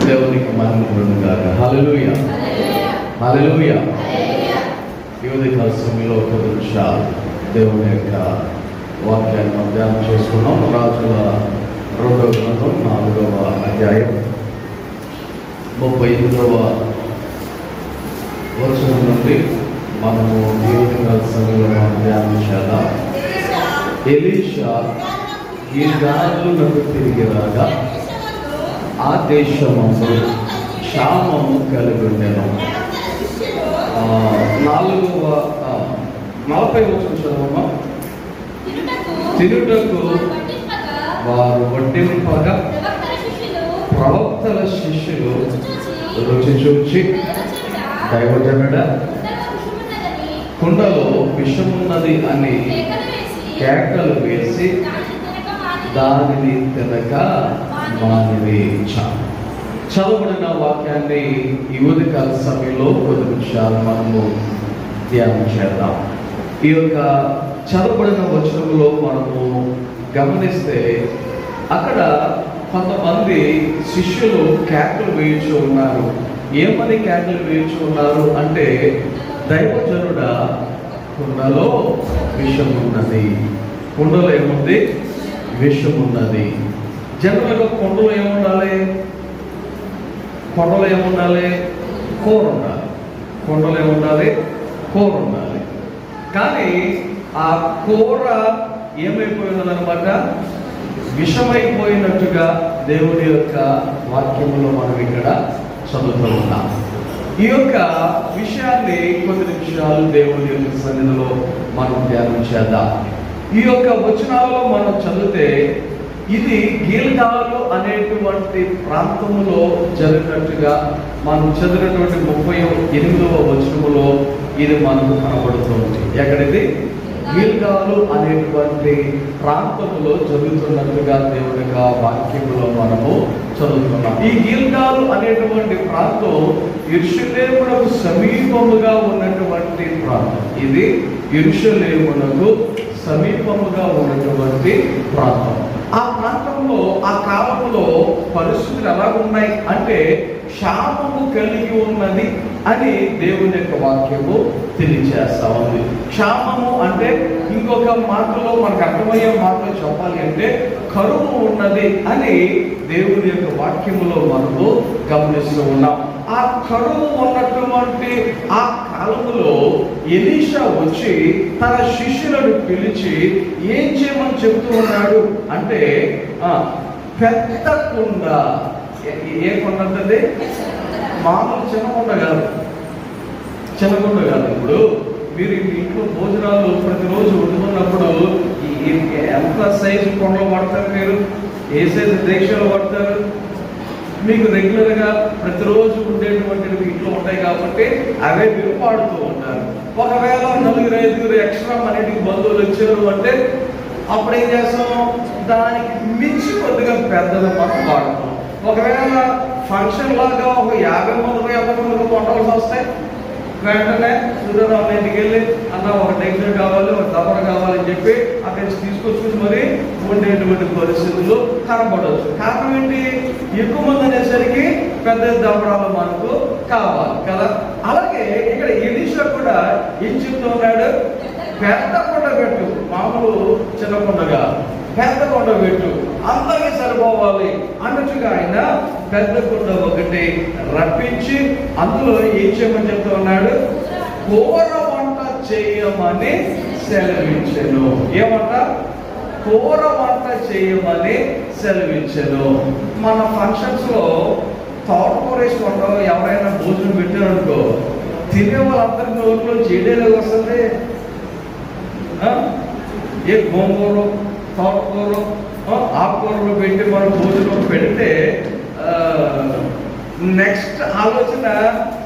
దేవునికి మహిమ కలుగుగాక. హల్లెలూయా, హల్లెలూయా. ఈ ఉదయకాల సమయంలో 10 నిమిషాలు దేవుని యొక్క వాక్యాన్ని ధ్యానం చేసుకున్నాం. రాజుల 2వ గ్రంథం 4వ అధ్యాయం 38వ వచనం నుండి మనము ఈ ఉదయకాల సమయంలో ధ్యానం చేద్దాం. ఎలీషా గిల్గాలునకు తిరిగి రాగా ఆ దేశమందు క్షామము కలిగి ఉండెను. 40వ వచనం చదవమ్మా. తినుటకు వారు వడ్డింపగా ప్రవక్తల శిష్యులు రుచి చూచి, దైవజనుడా, కుండలో విషమున్నది అని కేకలు వేసి దానిని తినక మానివి. చదవబడిన వాక్యాన్ని ఈ ఉదయకాల సమయంలో 10 నిమిషాలు మనము ధ్యానం చేద్దాం. ఈ యొక్క చదవబడిన వచనంలో మనము గమనిస్తే అక్కడ కొంతమంది శిష్యులు కేకలు వేయించు ఉన్నారు. ఏమని కేకలు వేయించు ఉన్నారు అంటే, దైవజనుడా, కుండలో విషం ఉన్నది. కుండలో ఏముంది? విషం ఉన్నది. జనరల్గా కుండలో ఏముండాలి? కొండలో ఏముండాలి? కూర ఉండాలి. కొండలో ఏముండాలి? కూర ఉండాలి. కానీ ఆ కూర ఏమైపోయినదనమాట? విషమైపోయినట్టుగా దేవుని యొక్క వాక్యములో మనం ఇక్కడ చదువుతూ ఉన్నాం. ఈ యొక్క విషయాన్ని కొన్ని నిమిషాలు దేవుని యొక్క సన్నిధిలో మనం ధ్యానం చేద్దాం. ఈ యొక్క వచనాలలో మనం చదివితే ఇది గిల్గాలు అనేటువంటి ప్రాంతంలో జరిగినట్టుగా మనం చదివినటువంటి 38వ వచనములో ఇది మనకు కనబడుతుంది. ఎక్కడిది? గిల్గాలు అనేటువంటి ప్రాంతంలో జరుగుతున్నట్టుగా దేవుని యొక్క వాక్యములో మనము చదువుతున్నాం. ఈ గిల్గాలు అనేటువంటి ప్రాంతం యెరూషలేమునకు సమీపముగా ఉన్నటువంటి ప్రాంతం. ఇది యెరూషలేమునకు సమీపముగా ఉన్నటువంటి ప్రాంతం. ఆ ప్రాంతంలో ఆ కాలంలో పరిస్థితులు ఎలా ఉన్నాయి అంటే, క్షామము కలిగి ఉన్నది అని దేవుని యొక్క వాక్యము తెలియజేస్తా ఉంది. క్షామము అంటే ఇంకొక మాటలో మనకు అర్థమయ్యే మాటలో చెప్పాలి అంటే కరువు ఉన్నది అని దేవుని యొక్క వాక్యములో మనము గమనిస్తూ ఉన్నాం. ఆ కరువు ఉన్నటువంటి ఆ కాలంలో ఎలీషా వచ్చి తన శిష్యులను పిలిచి ఏం చేయమని చెబుతూ ఉన్నాడు అంటే, పెద్ద కుండ. ఏ కొండ అంటే మామూలు చిన్నకుండ కాదు, చిన్నకుండ కాదు. ఇప్పుడు మీరు ఇంట్లో భోజనాలు ప్రతిరోజు వండుకున్నప్పుడు ఎంత సైజు కొండలు పడతారు? మీరు ఏ సైజు దీక్షలు పడతారు? మీకు రెగ్యులర్గా ప్రతిరోజు ఉండేటువంటి ఇంట్లో ఉంటాయి కాబట్టి అవే మీరు పాడుతూ ఉంటారు. ఒకవేళ 4-5 ఎక్స్ట్రా మనకి బంధువులు వచ్చారు అంటే అప్పుడు ఏం చేస్తాం? దానికి మించి కొద్దిగా పెద్దది మనం వాడతాం. ఒకవేళ ఫంక్షన్ లాగా ఒక 50 మంది 50 మంది వంటలు వస్తాయి, వెంటనే సూర్యరావు ఇంటికి వెళ్ళి అన్న ఒక డెగ్జర్ కావాలి, ఒక దబర కావాలని చెప్పి అక్కడి నుంచి తీసుకొచ్చుకుని మరి ఉండేటువంటి పరిస్థితులు కనబడవచ్చు. కారణం ఏంటి? ఎక్కువ మంది అనేసరికి పెద్ద దబరాలు మనకు కావాలి కదా. అలాగే ఇక్కడ ఎలీషా కూడా ఏం చెప్తూ ఉన్నాడు? పెద్ద కొండ పెట్టు, మామూలు చిన్న కొండగా పెద్ద కొండ పెట్టు, అందరికీ సరిపోవాలి అన్నట్టుగా ఆయన పెద్ద కొండ ఒకటి రప్పించి అందులో ఏం చేయమని చెప్తూ ఉన్నాడు? కూర వంట చేయమని సెలవించెను. ఏమంట? కూర వంట చేయమని సెలవించెను. మన ఫంక్షన్స్ లో తోటకూర వేసి వంట ఎవరైనా భోజనం పెట్టారనుకో, తినే వాళ్ళందరి నోట్లో చెడేలాగా వస్తుంది. ఏ గోంగూర, తోటకూర, ఆకుకూరలు పెట్టి మనం భోజనం పెడితే నెక్స్ట్ ఆలోచన,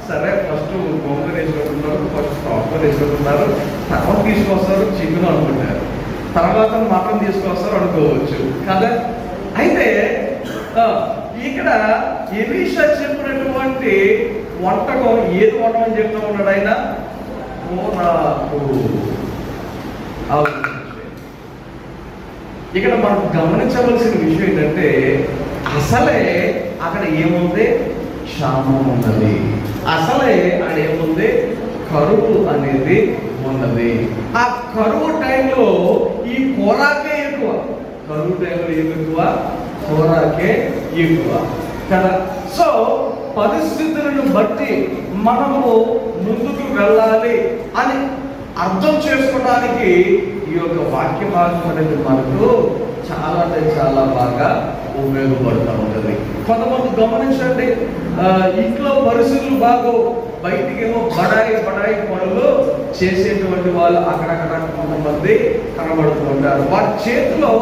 సరే ఫస్ట్ గోంగూర వేసుకుంటున్నారు, ఫస్ట్ తోటకూర వేసుకుంటున్నారు, తర్వాత తీసుకొస్తారు చికెన్ అనుకుంటారు, తర్వాత మటన్ తీసుకొస్తారు అనుకోవచ్చు కదా. అయితే ఇక్కడ ఎలీషా చెప్పినటువంటి వంటకం ఏది వంటమని చెప్తూ ఉన్నాడు ఆయన? ఇక్కడ మనం గమనించవలసిన విషయం ఏంటంటే, అసలే అక్కడ ఏముంది? క్షామం ఉన్నది. అసలే అక్కడ ఏముంది? కరువు అనేది ఉన్నది. ఆ కరువు టైంలో ఈ కోరాకే ఎక్కువ. కరువు టైంలో ఏమి ఎక్కువ? కోరాకే ఎక్కువ కదా. సో పరిస్థితులను బట్టి మనము ముందుకు వెళ్ళాలి అని అర్థం చేసుకోవడానికి ఈ యొక్క వాక్య భాగం అనేది మనకు చాలా అంటే చాలా బాగా ఉపయోగపడుతూ ఉంటుంది. కొంతమంది గమనించండి, ఇంట్లో పరిస్థితులు బాగో, బయటికేమో బడాయి పనులు చేసేటువంటి వాళ్ళు అక్కడక్కడ కొంతమంది కనబడుతూ ఉంటారు. వారి చేతిలో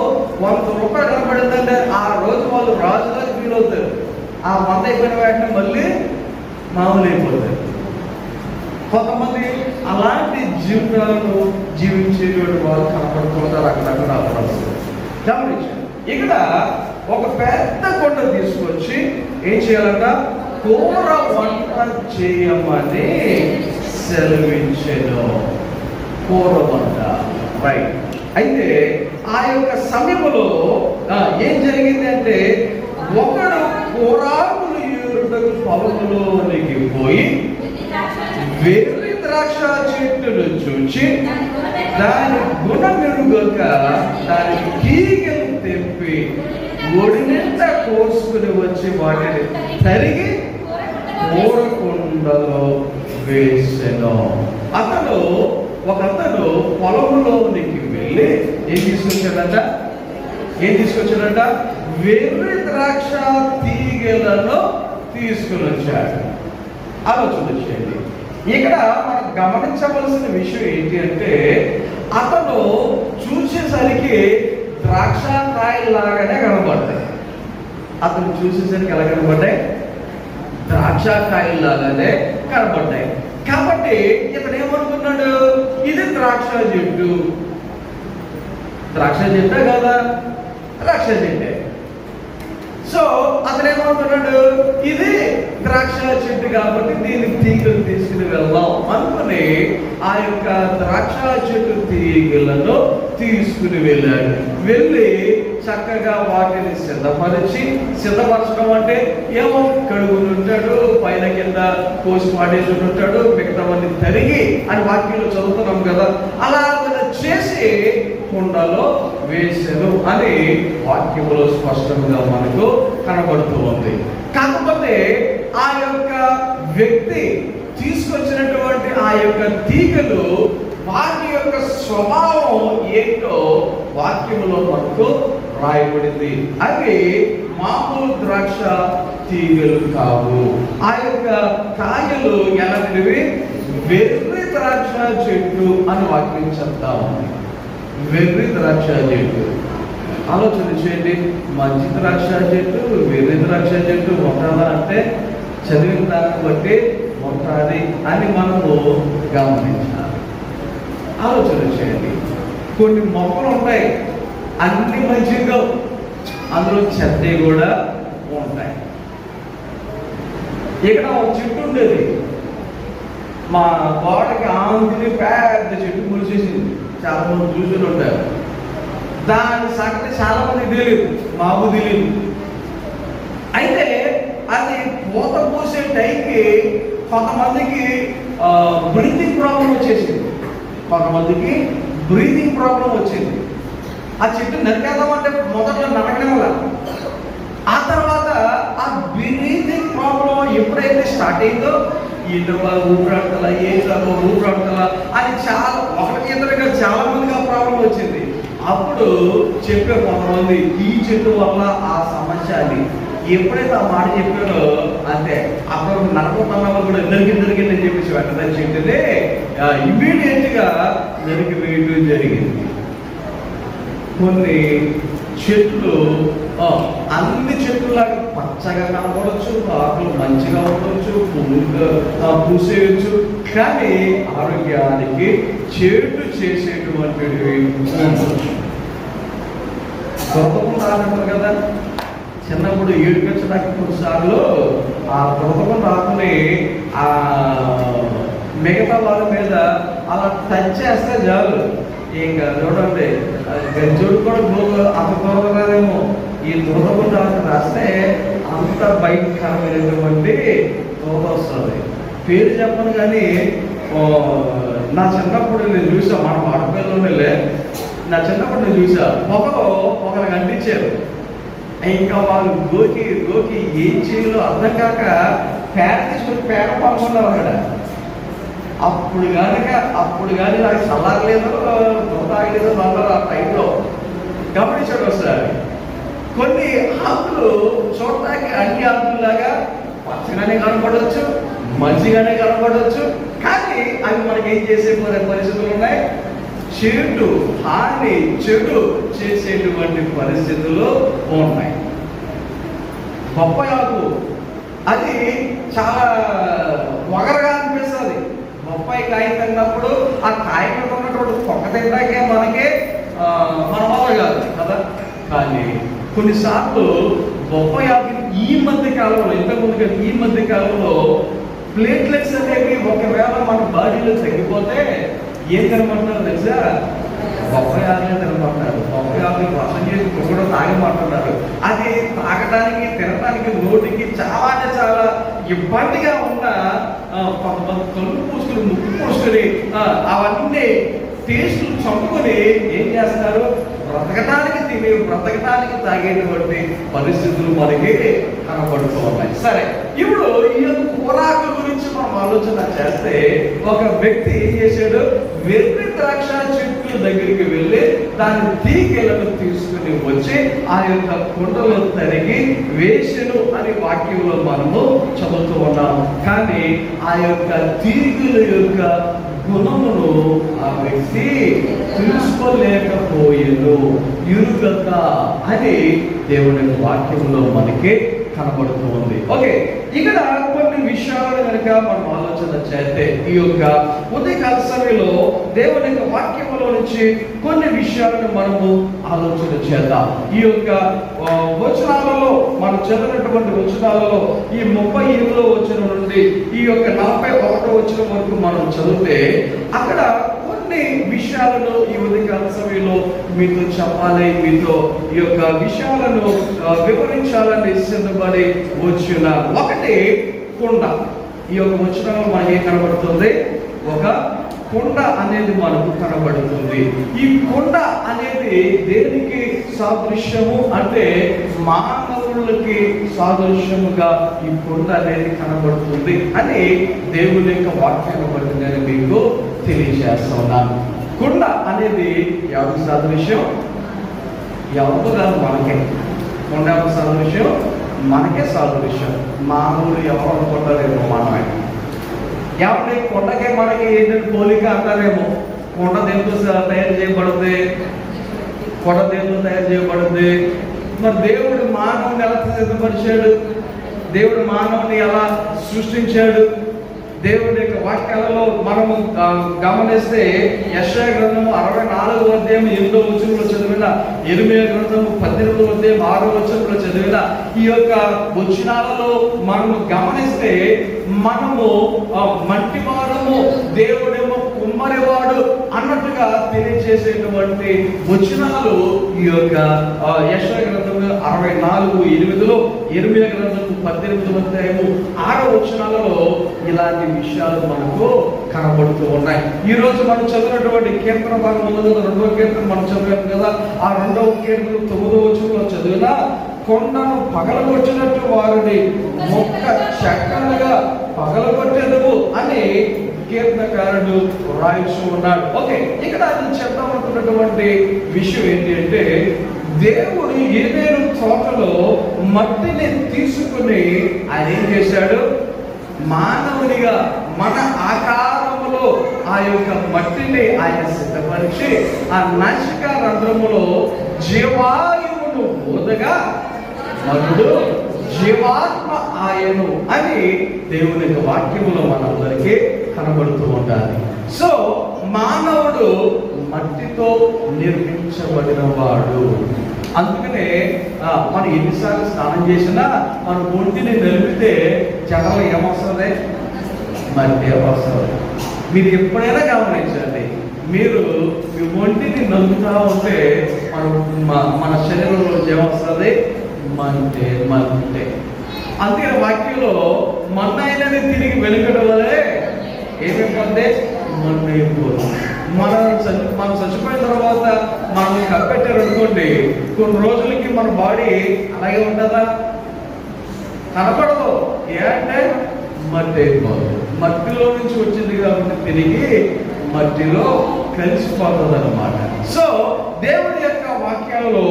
100 రూపాయలు కనబడిందంటే ఆ రోజు వాళ్ళు రాజులకు ఫీల్ అవుతారు. ఆ 100 అయిపోయిన వెంటనే మళ్ళీ మామూలు అయిపోతారు. కొంతమంది అలాంటి జీవితాలను జీవించేటువంటి వాళ్ళు కనపడుతుంటారు అక్కడక్కడ అప్పుడప్పుడు. గమనించండి, ఇక్కడ ఒక పెద్ద కొండ తీసుకొచ్చి ఏం చేయాలంట? కూర వంట చేయమని సెలవించెను. కూర వంట, రైట్. అయితే ఆ యొక్క సమయంలో ఏం జరిగింది అంటే, ఒకడు కూరాకులు ఏరుటకు పొలంలోనికి పోయి వెర్రి ద్రాక్ష చెట్టును చూచి దాని గుణమెరుగక దాని తీగలు తెంపి ఒడినిండా కోసుకుని వచ్చి వాటిని తరిగి కూరకుండలో వేసెను. ఒకతను పొలంలోనికి వెళ్ళి ఏం తీసుకొచ్చాడంట? వెర్రి ద్రాక్ష తీగలను తీసుకుని వచ్చాడు. ఆలోచన చేయండి. ఇక్కడ మనం గమనించవలసిన విషయం ఏంటి అంటే, అతను చూసేసరికి ద్రాక్ష కాయలాగానే కనబడ్డాయి. అతను చూసేసరికి ఎలా కనబడ్డాయి? ద్రాక్ష కాయలాగానే కనబడ్డాయి. కాబట్టి ఇతను ఏమనుకున్నాడు? ఇది ద్రాక్ష చెట్టు. ద్రాక్ష చెట్టే కదా? ద్రాక్ష చెట్టే. సో అతను ఏమనుకున్నాడు? ఇది ద్రాక్ష చెట్టు కాబట్టి దీని తీగలు తీసుకుని వెళ్దాం అనుకుని ఆ యొక్క ద్రాక్ష చెట్టు తీగలను తీసుకుని వెళ్ళాడు. వెళ్ళి చక్కగా వాటిని సిద్ధపరచడం అంటే ఏమో కడుగుని ఉంటాడు, పైన కింద కోసి పాడేసి ఉంటాడు, మిగతావన్నీ తరిగి అని వాక్యంలో చదువుతున్నాం కదా. అలా చేసి కుండలో వేసెను అని వాక్యంలో స్పష్టంగా మనకు కనబడుతూ ఉంది. కాకపోతే ఆ యొక్క వ్యక్తి తీసుకొచ్చినటువంటి ఆ యొక్క తీగలు వాటి యొక్క స్వభావం ఏంటో వాక్యములో మనకు రాయబడింది. అవి మామూలు ద్రాక్ష తీగలు కావు. ఆ యొక్క కాయలు ఎలాంటివి? వెర్రి ద్రాక్ష చెట్టు అని వాక్యం చెప్తా ఉంది. వెర్రి ద్రాక్ష చెట్టు. ఆలోచన చేయండి, మంచి ద్రాక్ష చెట్టు, వెర్రి ద్రాక్ష చెట్టు ఉంటుందా అంటే చదివిన దాన్ని బట్టి ఉంటుంది అని మనము గమనించాలి. ఆలోచన చేయండి, కొన్ని మొక్కలు ఉంటాయి అన్ని మంచిగా, అందులో చెత్తవి కూడా ఉంటాయి. ఇక్కడ ఒక చెట్టు ఉండేది, మా గోడకి ఆంధ్రని పెద్ద చెట్టు మురిసేసింది. చాలా మంది చూసుకుని ఉంటారు. దాని సంగతి చాలా మంది తెలియదు, మాకు తెలియదు. అయితే అది పూత పూసే టైంకి కొంతమందికి బ్రీతింగ్ ప్రాబ్లం వచ్చేసింది. ఆ చెట్టు నరికేద్దామంటే మొదట్లో నరకనే వల్ల ఆ తర్వాత ఆ బ్రీతింగ్ ప్రాబ్లం ఎప్పుడైతే స్టార్ట్ అయిందో ఇంట్లో ఊపిరాడతలా, ఏజ్లో ఊపిరాడతలా అని ఒకరికి ఇద్దరుగా చాలా మందికి ఆ ప్రాబ్లం వచ్చింది. అప్పుడు చెప్పే కొంతమంది ఈ చెట్టు వల్ల ఆ సమస్య అని ఎప్పుడైతే ఆ మాట చెప్పారో అంతే అప్పుడు నరకుతున్న వాళ్ళు కూడా నరికిందని చెప్పేసి వెంటనే చెట్టునే ఇమ్మీడియట్ గా నరికి వేయడం జరిగింది. కొన్ని చెట్లు అన్ని చెట్లులాగా పచ్చగా కనపడవచ్చు, ఆకులు మంచిగా ఉండవచ్చు, పువ్వులుగా పూసేయచ్చు, కానీ ఆరోగ్యానికి చేటు చేసేటువంటివి ఉండవచ్చు. కొత్తకుండా ఆడంటారు కదా, చిన్నప్పుడు ఏడుకొచ్చడానికి కొన్నిసార్లు ఆ బ్రతకం రాకుని ఆ మిగతా వాళ్ళ మీద అలా టచ్ చేస్తే చాలు, ఇంకా చూడండి గజ్జోడు కూడా అంత త్వరగా రాదేమో, ఈ దురదకుండా రాస్తే అంత ఎంత భయంకరమైనటువంటి తోట వస్తుంది. పేరు చెప్పను కానీ నా చిన్నప్పుడు నేను చూసా, మన ఆడపిల్లలోనే నా చిన్నప్పుడు నేను చూసా, ఒకరికి అంటించారు. ఇంకా వాళ్ళు గోకి ఏం చేయాలో అర్థం కాక పేడ తీసుకుని పేడ పాల్గొన్నారు అక్కడ. అప్పుడు కానీ నాకు చల్లారలేదు, తాగలేదు అందరూ ఆ టైంలో గమనించాడు. ఒకసారి కొన్ని ఆకులు చూడటానికి అన్ని ఆకుల్లాగా పచ్చగానే కనపడవచ్చు, మంచిగానే కనపడవచ్చు, కానీ అవి మనకి ఏం చేసే పరిస్థితులు ఉన్నాయి, చెడు చేసేటువంటి పరిస్థితులు ఉన్నాయి. బొప్పాయి ఆకు అది చాలా వగరగా అనిపిస్తుంది. బొప్పాయి కాయ తిన్నప్పుడు ఆ కాయ మీద ఉన్నటువంటి పొక్క తింటాకే మనకి మన వల్ల కాదు కదా. కానీ కొన్నిసార్లు బొప్పాయి ఆకు ఈ మధ్య కాలంలో, ఇంతకుముందుగా ఈ మధ్య కాలంలో ప్లేట్లెట్స్ అనేవి ఒకవేళ మన బాడీలో తగ్గిపోతే ఏం తినమంటారు తెలుసా? బొప్పాయి ఆకులే తినమంటారు. బొప్పాయి ఆకులు రసం చేసి కూడా తాగమంటున్నారు. అది తాగడానికి తినడానికి నోటికి చాలా ఇబ్బందిగా ఉన్న కొంతమంది కళ్ళు పూసుకుని ముక్కు పూసుకుని అవన్నీ టేస్టులు చంపుకొని ఏం చేస్తారు, బ్రతకటానికి తాగేటువంటి పరిస్థితులు మనకి కనపడుతూ ఉన్నాయి. సరే, ఇప్పుడు ఈ యొక్క కూరాకు గురించి మనం ఆలోచన చేస్తే, ఒక వ్యక్తి ఏం చేశాడు, వెర్రి ద్రాక్ష చెట్టు దగ్గరికి వెళ్ళి దాని తీగలను తీసుకుని వచ్చి ఆ యొక్క కుండలో తరిగి వేసెను అని వాక్యంలో మనము చదువుతూ ఉన్నాము. కానీ ఆ యొక్క తీగల యొక్క గుణమును ఆ వ్యక్తి తెలుసుకోలేకపోయేను, ఇరుగక అని దేవుని వాక్యంలో మనకి కనబడుతూ ఉంది. ఓకే, ఇక్కడ కొన్ని విషయాలను కనుక మనం ఆలోచన చేస్తే, ఈ యొక్క ఉదయకాల సమయంలో దేవుని యొక్క వాక్యంలో నుంచి కొన్ని విషయాలను మనము ఆలోచన చేద్దాం. ఈ యొక్క వచనాలలో మనం చదివినటువంటి వచనాలలో ఈ 38వ వచనం నుండి ఈ యొక్క 41వ వచనం వరకు మనం చదివితే, అక్కడ కొన్ని విషయాలను ఈ ఉదయకాల సమయంలో మీతో చెప్పాలి, మీతో ఈ యొక్క విషయాలను వివరించాలని సిద్ధపడి వచ్చిన ఒకటి కొండ. ఈ యొక్క వచనంలో మనకి ఏం కనబడుతుంది, ఒక కొండ అనేది మనకు కనబడుతుంది. ఈ కొండ అనేది దేనికి సాదృశ్యము అంటే, మానవులకి సాదృశ్యముగా ఈ కొండ అనేది కనబడుతుంది అని దేవుని యొక్క వాక్యాన్ని బట్టి నేను మీకు తెలియజేస్తున్నాను. కొండ అనేది ఎవరికి సాదృశ్యం? ఎవరు కాదు, మనకే. కొండ ఎవరికి సాదృశ్యం? మనకే సాదృశ్యం. మానవులు ఎవరు అనుకుంటారేమో, మనమే. ఎవరి కొండకే మనకి ఏంటంటే పోలిక అంటారేమో. కొండ దేంతో తయారు చేయబడుతుంది? కొండ దేంతో తయారు చేయబడుతుంది? మరి దేవుడు మానవుని ఎలా సిద్ధపరిచాడు? దేవుడు మానవుని ఎలా సృష్టించాడు? దేవుడి యొక్క వాక్యాలలో మనము గమనిస్తే, యెషయా గ్రంథము 64వ అధ్యాయం 8వ వచనంలో చదివిన, ఇర్మీయా గ్రంథము 18వ అధ్యాయం 6వ వచనంలో చదివిన ఈ యొక్క వచనాలలో మనము గమనిస్తే, మనము మట్టివారము, దేవుడేమో కుమ్మరివాడు అన్నట్టుగా తెలియజేసేటువంటి వచనాలు ఈ యొక్క యెషయా గ్రంథము 64:8లో, ఇర్మీయా గ్రంథము 18వ అధ్యాయము 6వ వచనాలలో ఇలాంటి విషయాలు మనకు కనబడుతూ ఉన్నాయి. ఈ రోజు మనం చదివినటువంటి కీర్తన భాగం ఉంది కదా, 2వ కీర్తన మనం చదివాం కదా. ఆ 2వ కీర్తన 9వ వచనంలో చదివిన, కొండను పగలగొట్టినట్టు వారిని మొక్క చెక్కలుగా పగలగొట్టేదవు అని కీర్తనకారుడు రాయిస్తూ ఉన్నాడు. ఓకే, ఇక్కడ అది చెప్తామనుకున్నటువంటి విషయం ఏంటి అంటే, దేవుడు ఏదేను తోటలో మట్టిని తీసుకుని ఆయన ఏం చేశాడు, మానవునిగా మన ఆకారములో ఆ యొక్క మట్టిని ఆయన సిద్ధపరిచి ఆ నాసిక రంధ్రములో జీవాయువును ఊదగా మనుడు జీవాత్మ ఆయను అని దేవుని యొక్క వాక్యములో మనందరికీ కనబడుతూ ఉండాలి. సో మానవుడు మట్టితో నిర్మించబడిన వాడు. అందుకనే మనం ఎన్నిసార్లు స్నానం చేసినా మన ఒంటిని నిలిపితే జనరల్ ఏమొస్తుంది, మట్టి వస్తుంది. మీరు ఎప్పుడైనా గమనించండి, మీరు మీ ఒంటిని నలుపుతూ ఉంటే మన శరీరంలో ఏమొస్తుంది, మంటే. అందుకే వాక్యంలో మన్నైనది తిరిగి వెనుకడం వలే ఏమైపోతే మన్ను అయిపోదు. మనం చచ్చిపోయిన తర్వాత మనం కప్పెట్టారు అనుకోండి, కొన్ని రోజులకి మన బాడీ అలాగే ఉంటుందా? కనపడదు. ఏంటంటే మట్టి అయిపోదు. మట్టిలో నుంచి వచ్చింది కాబట్టి తిరిగి మట్టిలో కలిసిపోతుంది అన్నమాట. సో దేవుడి యొక్క వాక్యాలలో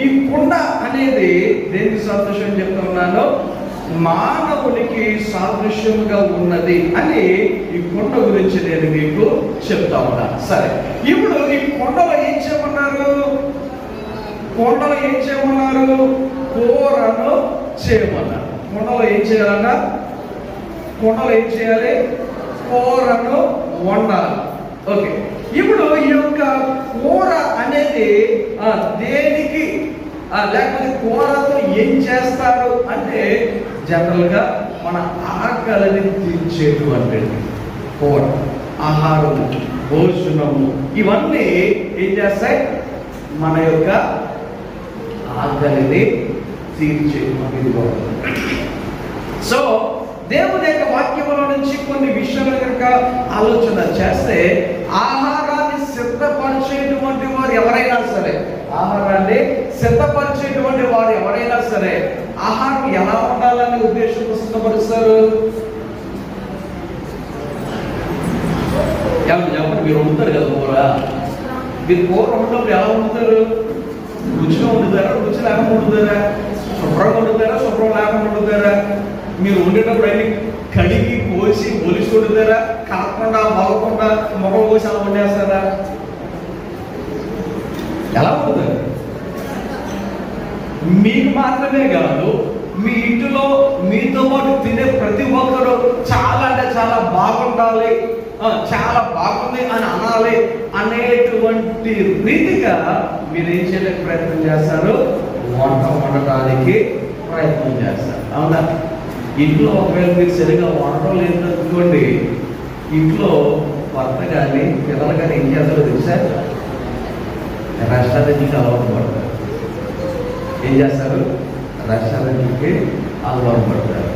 ఈ కుండ అనేది దేనికి సాదృశ్యం చెప్తున్నాను? మానవునికి సాదృశ్యముగా ఉన్నది అని ఈ కొండ గురించి నేను మీకు చెప్తా ఉన్నాను. సరే, ఇప్పుడు ఈ కొండలో ఏం చేయమన్నారు? కొండలో ఏం చేయమన్నారు? కూరను చేయమన్నారు. కొండలో ఏం చేయాలన్నా? కొండలో ఏం చేయాలి? కూరను వండాలి. ఓకే, ఇప్పుడు ఈ యొక్క కూర అనేది దేనికి లేకపోతే కూరతో ఏం చేస్తారు అంటే జనరల్గా మన ఆకలిని తీర్చేటువంటి కూర, ఆహారము, భోజనము ఇవన్నీ ఏం చేస్తాయి? మన యొక్క ఆకలిని తీర్చేటువంటి. సో దేవుని యొక్క వాక్యంలో నుంచి కొన్ని విషయాలు కనుక ఆలోచన చేస్తే, ఆహారాన్ని సిద్ధపరిచేటువంటి వారు ఎవరైనా సరే, ఆహారాన్ని సిద్ధపరిచేటువంటి వారు ఎవరైనా సరే ఆహారం ఎలా ఉండాలని ఉద్దేశంతో సిద్ధపరుస్తారు? చెప్పండి. మీరు వండుతారు కదా కూర, మీరు కూర వండినప్పుడు ఎలా వండుతారు? రుచిగా వండుతారా? రుచి లేకుండా వండుతారా? శుభ్రంగా వండుతారా? శుభ్రం లేకుండా వండుతారా? మీరు వండేటప్పుడు అన్ని కడిగి కోసి ఒలిసి వండుతారా? కలపకుండా మొలకుండా మొగ కోసి అలా వండేస్తారా? ఎలా వండుతారు? మీకు మాత్రమే కాదు, మీ ఇంటిలో మీతో పాటు తినే ప్రతి ఒక్కరు చాలా అంటే చాలా బాగుండాలి, చాలా బాగుంది అని అనాలి అనేటువంటి రీతిగా మీరు ఏం చేయడానికి ప్రయత్నం చేస్తారు? వంట వండటానికి ప్రయత్నం చేస్తారు. అవునా? ఇంట్లో ఒకవేళ మీరు సరిగా వండటం లేదనుకోండి, ఇంట్లో భర్త కానీ పిల్లలు కానీ ఏం చేస్తారో తెలుసా? రెస్టారెంట్కి అలవాటు పడతారు. ఏం చేస్తారు? రెస్టారెంట్కి అలవాటు పడతారు.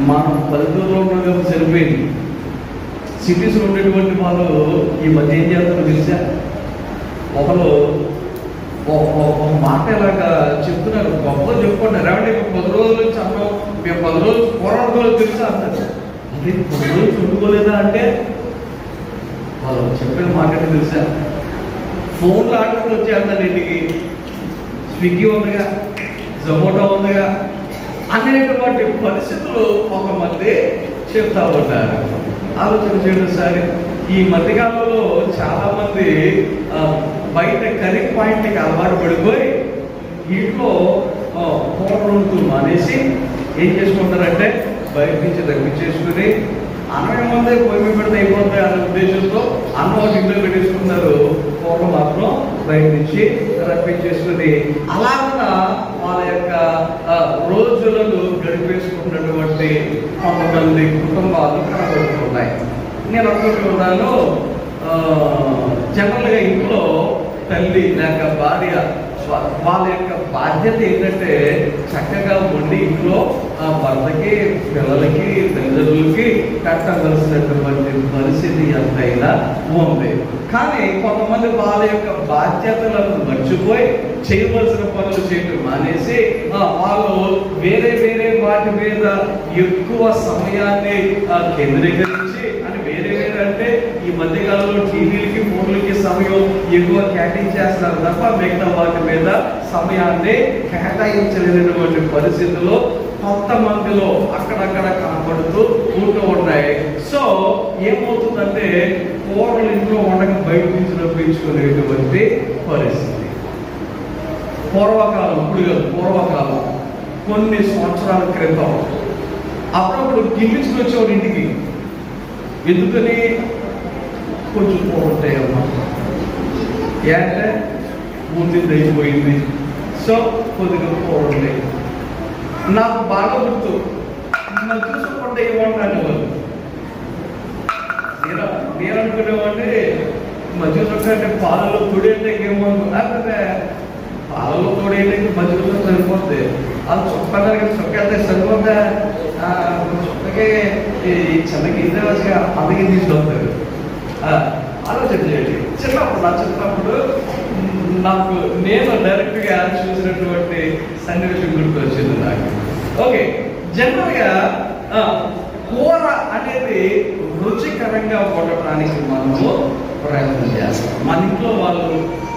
మనం పల్లెటూరులో ఉండడం సరిపోయింది. సిటీస్లో ఉండేటువంటి వాళ్ళు ఈ మధ్య ఏం చేస్తారో తెలుసా? ఒకరు ఒక మాట ఇలాగా చెప్తున్నారు, గొప్పలు చెప్పుకుంటారు. ఏమంటే ఇప్పుడు 10 రోజుల నుంచి అన్నాం, మేము 10 రోజులు పోరాడుకోలేదు తెలుసా అంటారు. అంటే 10 రోజులు చుట్టుకోలేదా అంటే వాళ్ళు చెప్పిన మాట తెలుసా? ఫోన్లో ఆర్డర్ వచ్చేస్తాను ఇంటికి, స్విగ్గీ ఉందిగా, జొమాటో ఉందిగా అనేటువంటి పరిస్థితులు కొంతమంది చెప్తా ఉంటారు. ఆలోచన చేయడం సరే. ఈ మధ్యకాలంలో చాలా మంది బయట కర్రీ పాయింట్కి అలవాటు పడిపోయి ఇంట్లో కూర వండుతూ మానేసి ఏం చేసుకుంటారంటే బయట నుంచి తగ్గించేసుకుని అన్నం ఏముంది పొయ్యి పెడితే అయిపోతాయి అనే ఉద్దేశంతో అన్నం ఒకటి ఇంట్లో పెట్టేసుకున్నారు, కూరలు మాత్రం బయట నుంచి రప్పించేసుకుని అలాగా వాళ్ళ యొక్క రోజులను గడిపేసుకున్నటువంటి కొంతమంది కుటుంబాలు కనబడుతున్నాయి. నేను అనుకుంటున్నాను, జనరల్గా ఇంట్లో తల్లి లేక భార్య వాళ్ళ యొక్క బాధ్యత ఏంటంటే చక్కగా వండి ఇంట్లో భర్తకి, పిల్లలకి, తల్లిదండ్రులకి కట్టవలసినటువంటి పరిస్థితి ఎంతైనా ఉంది. కానీ కొంతమంది వాళ్ళ యొక్క బాధ్యతలను మర్చిపోయి చేయవలసిన పనులు చేయడం మానేసి వాళ్ళు వేరే వేరే వాటి మీద ఎక్కువ సమయాన్ని కేంద్రీకరించి అంటే ఈ మధ్యకాలంలో టీవీలకి, ఫోన్లకి సమయం ఎక్కువ కేటాయించేస్తారు తప్ప మిగతా వాటి మీద సమయాన్ని కేటాయించలేనటువంటి పరిస్థితుల్లో కొంతమందిలో అక్కడక్కడ కనపడుతూ ఉంటూ ఉన్నాయి. సో ఏమవుతుందంటే కూరలు ఇంట్లో వండక బయట నుంచి రప్పించుకునేటువంటి పరిస్థితి. పూర్వకాలం, ఇప్పుడు కాదు, పూర్వకాలం కొన్ని సంవత్సరాల క్రితం అప్పుడప్పుడు గిల్లించుకు వచ్చేవాడు ఇంటికి. ఎందుకని? కొంచెం కూర ఉంటాయమ్మా, ఏంటంటే ముందు అయిపోయింది, సో కొద్దిగా కూర ఉంటాయి. నాకు బాగా గుర్తు, నన్ను చూసుకుంటే ఏమంటాను వాళ్ళు, నేను అనుకునేవాడిని మధ్య అంటే పాలలో తొడేంటే ఏమో, లేకపోతే పాలలో తోడేంటే మధ్య సరిపోతే వాళ్ళు చొక్కడానికి చొక్కేస్తే సరిపోతా చొక్కకే చిన్నకి ఇంద్రవాసిగా అందుకే తీసుకొస్తారు. ఆలోచన చేయండి. చిన్నప్పుడు నాకు నేను డైరెక్ట్గా చూసినటువంటి సన్నివేశం గుర్తొచ్చింది నాకు. ఓకే, జనరల్గా కూర అనేది రుచికరంగా ఉండటానికి మనము ప్రయత్నం చేస్తాం. మన ఇంట్లో వాళ్ళు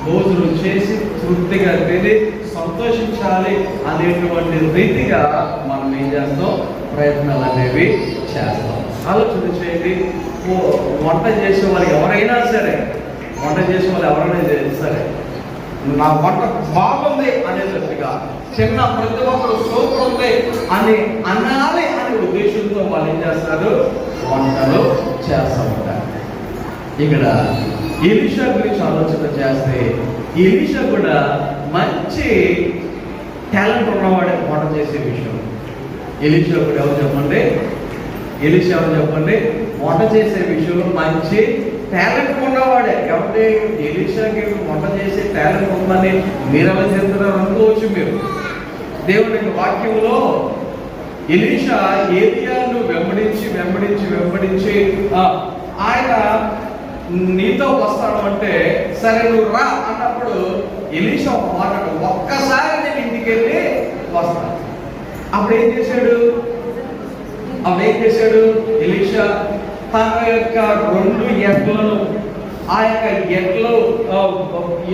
భోజనం చేసి తృప్తిగా తిని సంతోషించాలి అనేటువంటి రీతిగా మనం ఏం చేస్తాం, ప్రయత్నాలు అనేవి చేస్తాం. ఆలోచన చేయండి. వంట చేసే వాళ్ళు ఎవరైనా సరే సరే నా వంట బాగుంది అనేటట్టుగా చిన్న ప్రతి ఒక్కరు సూపర్ ఉంది అని అనాలి అనే ఉద్దేశంతో వాళ్ళు ఏం చేస్తారు, వంటలు చేస్తూ ఉంటారు. ఇక్కడ ఎలీషా గురించి ఆలోచన చేస్తే ఎలీషా కూడా మంచి టాలెంట్ ఉన్నవాడే వంట చేసే విషయం. ఎలీషా కూడా ఎవరు చెప్పండి, వంట చేసే విషయంలో మంచి టాలెంట్ ఉన్నవాడే. కాబట్టి ఎలీషాకి వంట చేసే టాలెంట్ ఉందని మీరు ఎలా చెప్తున్నారు అనుకోవచ్చు. మీరు దేవుని వాక్యంలో ఎలీషా ఏలియాను వెంబడించి ఆయన నీతో వస్తాడు అంటే సరే నువ్వు రా అన్నప్పుడు ఎలీషా ఒక మాట, ఒక్కసారి నేను ఇంటికి వెళ్ళి వస్తాను. అప్పుడు ఏం చేశాడు ఎలీషా? తన యొక్క 2 ఎడ్లను, ఆ యొక్క ఎడ్లు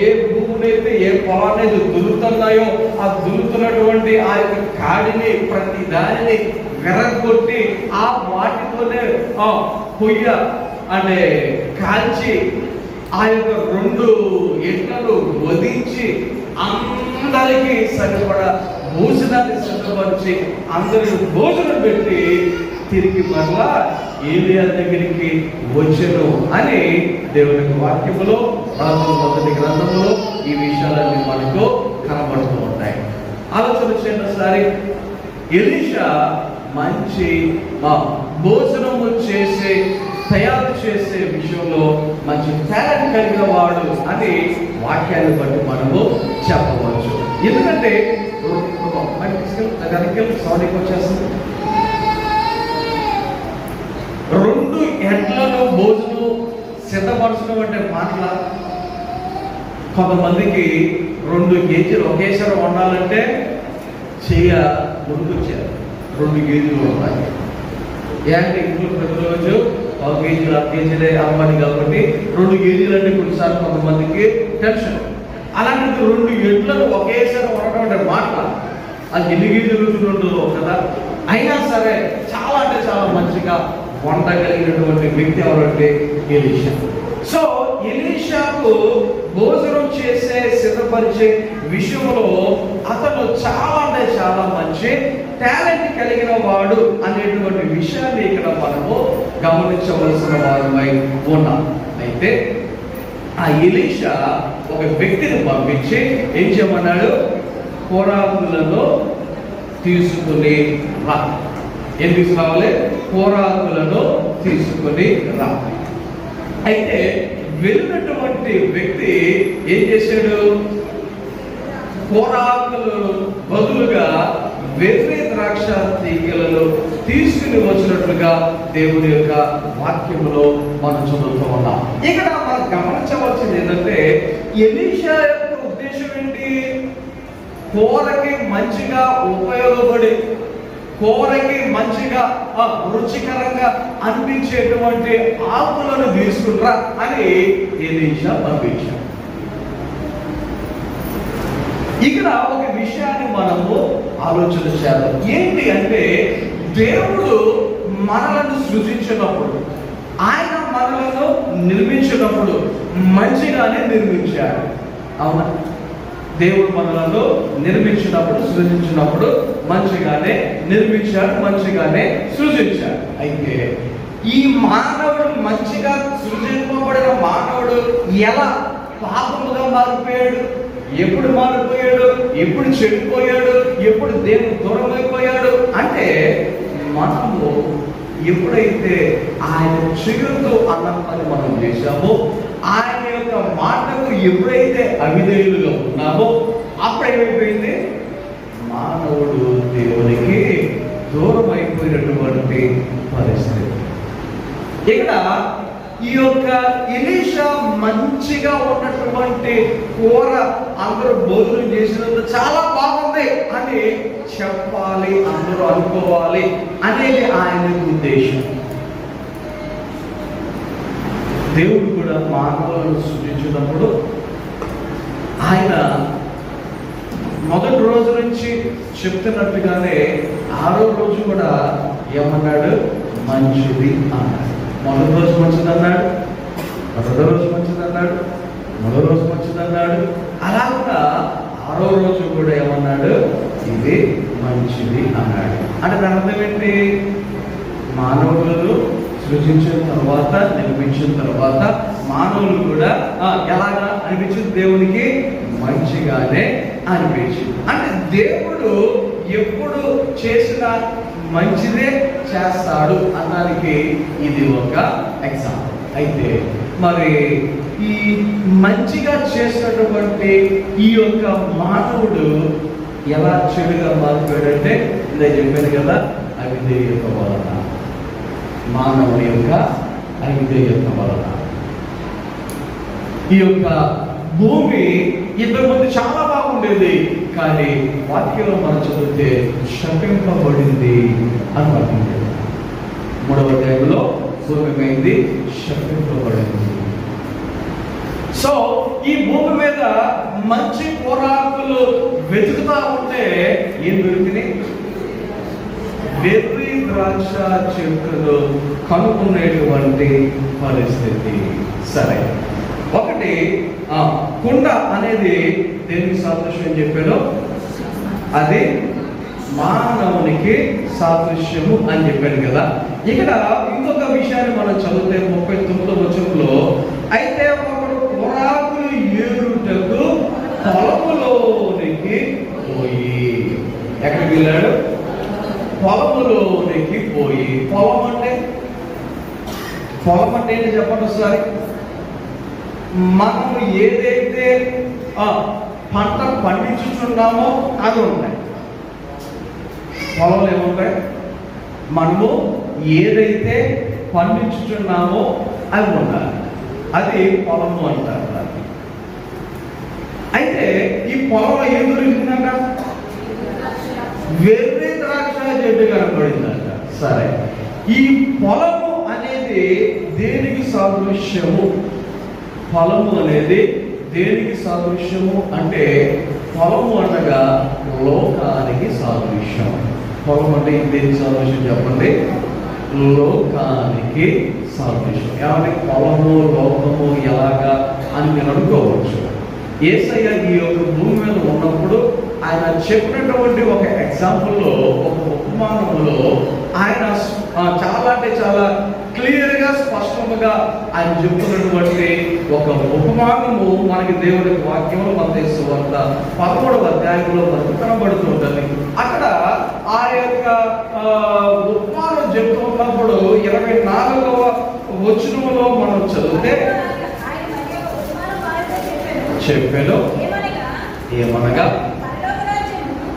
ఏ భూమునైతే ఏ పొలాన్ని దులుతున్నాయో ఆ దులుతున్నటువంటి ఆ యొక్క కాడిని ప్రతి దానిని విరగొట్టి ఆ వాటితోనే పొయ్య అంటే కాల్చి ఆ యొక్క 2 ఎడ్లను వధించి అందరికీ సరిపడా భోజనాన్ని సిద్ధపరిచి అందరికి భోజనం పెట్టి తిరిగి మరలా ఏలియా దగ్గరికి వచ్చెను అని దేవుని వాక్యములో మొదటి గ్రంథములో ఈ విషయాలన్నీ మనకు కనబడుతూ ఉంటాయి. ఆలోచన చేయండి ఒకసారి. ఎలీషా మంచి భోజనము తయారు చేసే విషయంలో మంచి టాలెంట్ కలిగిన వాడు అని వాక్యాన్ని బట్టి మనము చెప్పవచ్చు. ఎందుకంటే సౌండ్కి వచ్చేస్తుంది. 2 ఎడ్లను భోజనం సిద్ధపరచడం అంటే మాటల. కొంతమందికి 2 కేజీలు ఒకేసారి వండాలంటే ముందుకొచ్చారు. 2 కేజీలు వండాలి. ఏంటంటే ఇంట్లో ప్రతిరోజు 1 కేజీలు 2 కేజీలే అవ్వాలి కాబట్టి 2 కేజీలు అంటే కొన్నిసార్లు కొంతమందికి టెన్షన్. అలాంటి 2 ఎడ్లను ఒకేసారి వండడం అంటే మాటల. అది ఎన్ని కేజీలు ఉంటుందో కదా. అయినా సరే చాలా అంటే చాలా మంచిగా వండగలిగినటువంటి వ్యక్తి ఎవరంటే ఎలీషా. సో ఎలీషాకు భోజనం సిద్ధపరిచే విషయంలో అతను చాలా అంటే చాలా మంచి టాలెంట్ కలిగిన వాడు అనేటువంటి విషయాన్ని ఇక్కడ మనము గమనించవలసిన వారమై ఉన్నాం. అయితే ఆ ఎలీషా ఒక వ్యక్తిని పంపించి ఏం చేయమన్నాడు, కోరాకులను తీసుకుని రా. ఏం తీసుకురావాలి? కోరాకులను తీసుకుని రా. అయితే వెళ్ళినటువంటి వ్యక్తి ఏం చేశాడు, కోరాకులను బదులుగా వెర్రి ద్రాక్ష తీగలను తీసుకుని వచ్చినట్లుగా దేవుని యొక్క వాక్యములో మనం చదువుతూ ఉన్నాం. ఇక్కడ మనం గమనించవలసింది ఏంటంటే ఎలీషా యొక్క ఉద్దేశం ఏంటి? కూరకి మంచిగా ఉపయోగపడి కూరకి మంచిగా రుచికరంగా అనిపించేటువంటి ఆకులను తీసుకుంటారా అని ఎలీషా పంపించాడు. ఇక్కడ ఒక విషయాన్ని మనము ఆలోచన చేద్దాం. ఏంటి అంటే, దేవుడు మనలను సృజించినప్పుడు, ఆయన మనలను నిర్మించినప్పుడు మంచిగానే నిర్మించాడు. అవునా? దేవుడు మనలను నిర్మించినప్పుడు, సృజించినప్పుడు మంచిగానే నిర్మించాడు, మంచిగానే సృజించాడు. అయితే ఈ మానవుడు మంచిగా సృజింపబడిన మానవుడు ఎలా పాపముగా మారిపోయాడు? ఎప్పుడు మారిపోయాడు? ఎప్పుడు చెడిపోయాడు? ఎప్పుడు దేవుడు దూరం అయిపోయాడు? అంటే మనము ఎప్పుడైతే ఆయన చిగురుతో అన్న పని మనం చేశామో, ఆయన యొక్క మాటకు ఎప్పుడైతే అవిధేయులుగా ఉన్నామో, అప్పుడు ఏమైపోయింది? మానవుడు పరిస్థితి. ఇక్కడ ఈ యొక్క ఎలీషా మంచిగా ఉన్నటువంటి కూర అందరూ భోజనం చేసినందుకు చాలా బాగుంది అని చెప్పాలి, అందరూ అనుకోవాలి అనేది ఆయన ఉద్దేశం. దేవుడు కూడా మానవులను సృష్టించినప్పుడు ఆయన మొదటి రోజు నుంచి చెప్తున్నట్టుగానే 6వ రోజు కూడా ఏమన్నాడు? మంచిది అన్నాడు. మొదటి రోజు మంచిది అన్నాడు, 2వ రోజు మంచిది అన్నాడు, 3వ రోజు మంచిది అన్నాడు. అలాగా 6వ రోజు కూడా ఏమన్నాడు? ఇది మంచిది అన్నాడు. అంటే దాని అర్థం ఏంటి? మానవులను సృజించిన తర్వాత, నిర్మించిన తర్వాత మానవులు కూడా ఎలాగా అనిపించింది? దేవునికి మంచిగానే అనిపించింది. అంటే దేవుడు ఎప్పుడు చేసిన మంచిదే చేస్తాడు అన్నానికి ఇది ఒక ఎగ్జాంపుల్. అయితే మరి ఈ మంచిగా చేసినటువంటి ఈ యొక్క మానవుడు ఎలా చెడుగా మారిపోయాడంటే, ఇదే చెప్పాను కదా, అవిధేయత వలన, మానవుని యొక్క అవిధేయత వలన. ఈ యొక్క భూమి ఇంతకుముందు చాలా బాగుండేది, కానీ వాక్యంలో మనం చదివితే శపింపబడింది అని పడుతుంది. 3వ అధ్యాయంలో భూమి మీద శపింపబడింది. సో ఈ భూమి మీద మంచి పోరాకులు వెతుకుతా ఉంటే ఏం దొరికినాయి? వెర్రి ద్రాక్ష చెట్టులు కనుక్కునేటువంటి పరిస్థితి. సరే, ఒకటి కుండ అనేది దేనికి సాదృశ్యం చెప్పాను? అది మానవునికి సాదృశ్యము అని చెప్పాను కదా. ఇక్కడ ఇంకొక విషయాన్ని మనం చదివితే 39వ వచనంలో, అయితే ఒకడు పొరాకులు ఏరుటకు పొలములోనికి పోయి, ఎక్కడికి వెళ్ళాడు? పొలములోనికి పోయి. పొలం అంటే ఏంటి చెప్పండి ఒకసారి. మనము ఏదైతే పంట పండించుతున్నామో అది ఉంటాయి. పొలంలో ఏముంటాయి? మనము ఏదైతే పండించుతున్నామో అవి ఉండాలి. అది పొలము అంటారు. అయితే ఈ పొలంలో ఏం దొరికిందంట? వెర్రి ద్రాక్ష చెట్టు కనబడిందంట. సరే, ఈ పొలము అనేది దేనికి సాదృశ్యము? పొలము అనేది దేనికి సాదృశ్యము అంటే, పొలము అనగా లోకానికి సాదృశ్యం. పొలం అంటే దేనికి సాదృశ్యం చెప్పండి? లోకానికి సాదృశ్యం. ఏమంటే పొలము లోకము ఎలాగా అని మీరు అనుకోవచ్చు. యేసయ్య ఈ యొక్క భూమి మీద ఉన్నప్పుడు ఆయన చెప్పినటువంటి ఒక ఎగ్జాంపుల్లో, ఒక ఉపమానంలో ఆయన చాలా అంటే చాలా క్లియర్గా స్పష్టంగా ఆయన చెప్తున్నటువంటి ఒక ఉపమానము మనకి దేవుడి వాక్యంలో మత్తయి సువార్త 11వ అధ్యాయంలో మనకు కనబడుతుంటుంది. అక్కడ ఆ యొక్క ఉపమానం చెప్తున్నప్పుడు 24వ వచనంలో మనం చదివితే చెప్పాను ఏమనగా,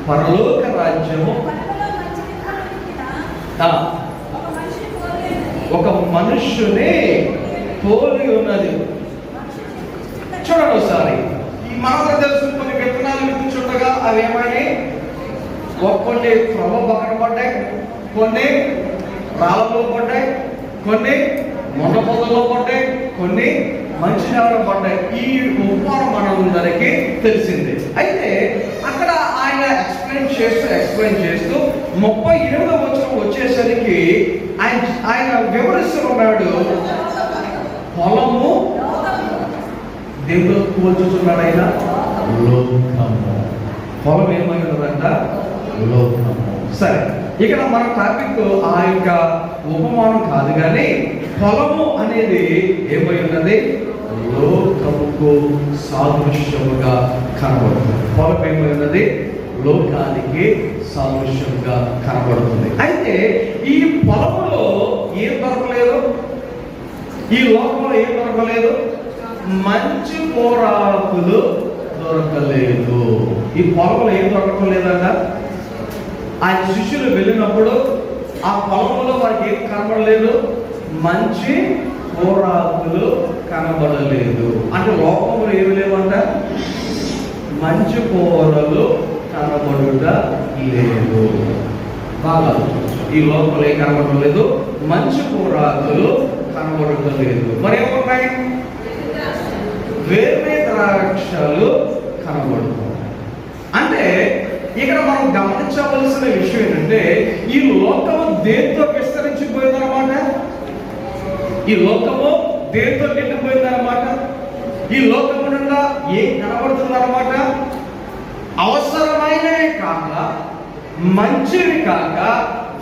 పరలోక రాజ్యము ఒక మనుష్యుని పోలి ఉన్నది. చూడండి ఒకసారి. ఈ మనకు తెలుసు కొన్ని విత్తనాలు విత్తుచుండగా అవి ఏమని కొన్ని త్రవ పక్కన పడ్డాయి, కొన్ని రాళ్ళలో పడ్డాయి, కొన్ని మొండ పొదలో పడ్డాయి, కొన్ని మంచి నేలలో పడ్డాయి. ఈ ఉపమానం మనందరికీ తెలిసిందే. అయితే అక్కడ ఆయన ఎక్స్ప్లెయిన్ చేస్తూ 38వ వచనం వచ్చేసరికి ఆయన వివరిస్తున్నాడు. పొలము దేవుడు పోల్చుతున్నాడు. ఆయన లోకము. పొలం ఏమై ఉన్నదంట? లోకము. సరే, ఇక్కడ మన టాపిక్ ఆ యొక్క ఉపమానం కాదు, కానీ పొలము అనేది ఏమై ఉన్నది? లోకముకు సాదృశ్యముగా కనబడుతుంది. పొలం ఏమై ఉన్నది? లోకానికి సాదృశ్యంగా కనబడుతుంది. అయితే ఈ పొలములో ఏం దొరకలేదు? ఈ లోకంలో ఏం దొరకలేదు? మంచి పోరాకులు దొరకలేదు. ఈ పొలంలో ఏం దొరకలేదంట. ఆయన శిష్యులు వెళ్ళినప్పుడు ఆ పొలంలో వారికి ఏం కనబడలేదు? మంచి కూరాకులు కనబడలేదు. అంటే లోకంలో ఏమి లేవంట? మంచి కూరలు కనబడుట లేదు. బాగా ఈ లోకంలో ఏం కనబడటం లేదు? మంచి కూరాకులు కనబడటం లేదు. మరి ఏమున్నాయి? వేరే ద్రాక్షలు కనబడుతున్నాయి. అంటే ఇక్కడ మనం గమనించవలసిన విషయం ఏంటంటే, ఈ లోకము దేంతో విస్తరించిపోయిందన్నమాట. ఈ లోకము దేంతో నిండిపోయిందన్నమాట. ఈ లోకము నుండా ఏం కనబడుతుందన్నమాట? అవసరమైనవి కాక, మంచివి కాక,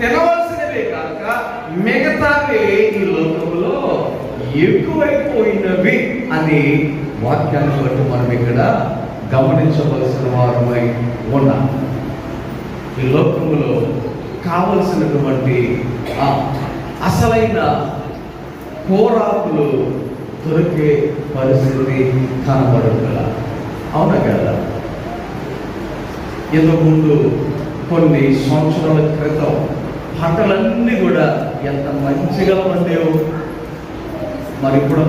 తినవలసినవి కాక, మిగతావి ఈ లోకంలో ఎక్కువైపోయినవి అని వాక్యాన్ని బట్టి మనం ఇక్కడ గమనించవలసిన వారమై ఉన్నాం. ఈ లోకములో కావలసినటువంటి అసలైన కూరాకులు దొరికే పరిస్థితి కనబడుతుందా? అవునా కదా? ఇంతకుముందు కొన్ని సంవత్సరాల క్రితం పంటలన్నీ కూడా ఎంత మంచిగా పండేవు. మరి ఇప్పుడు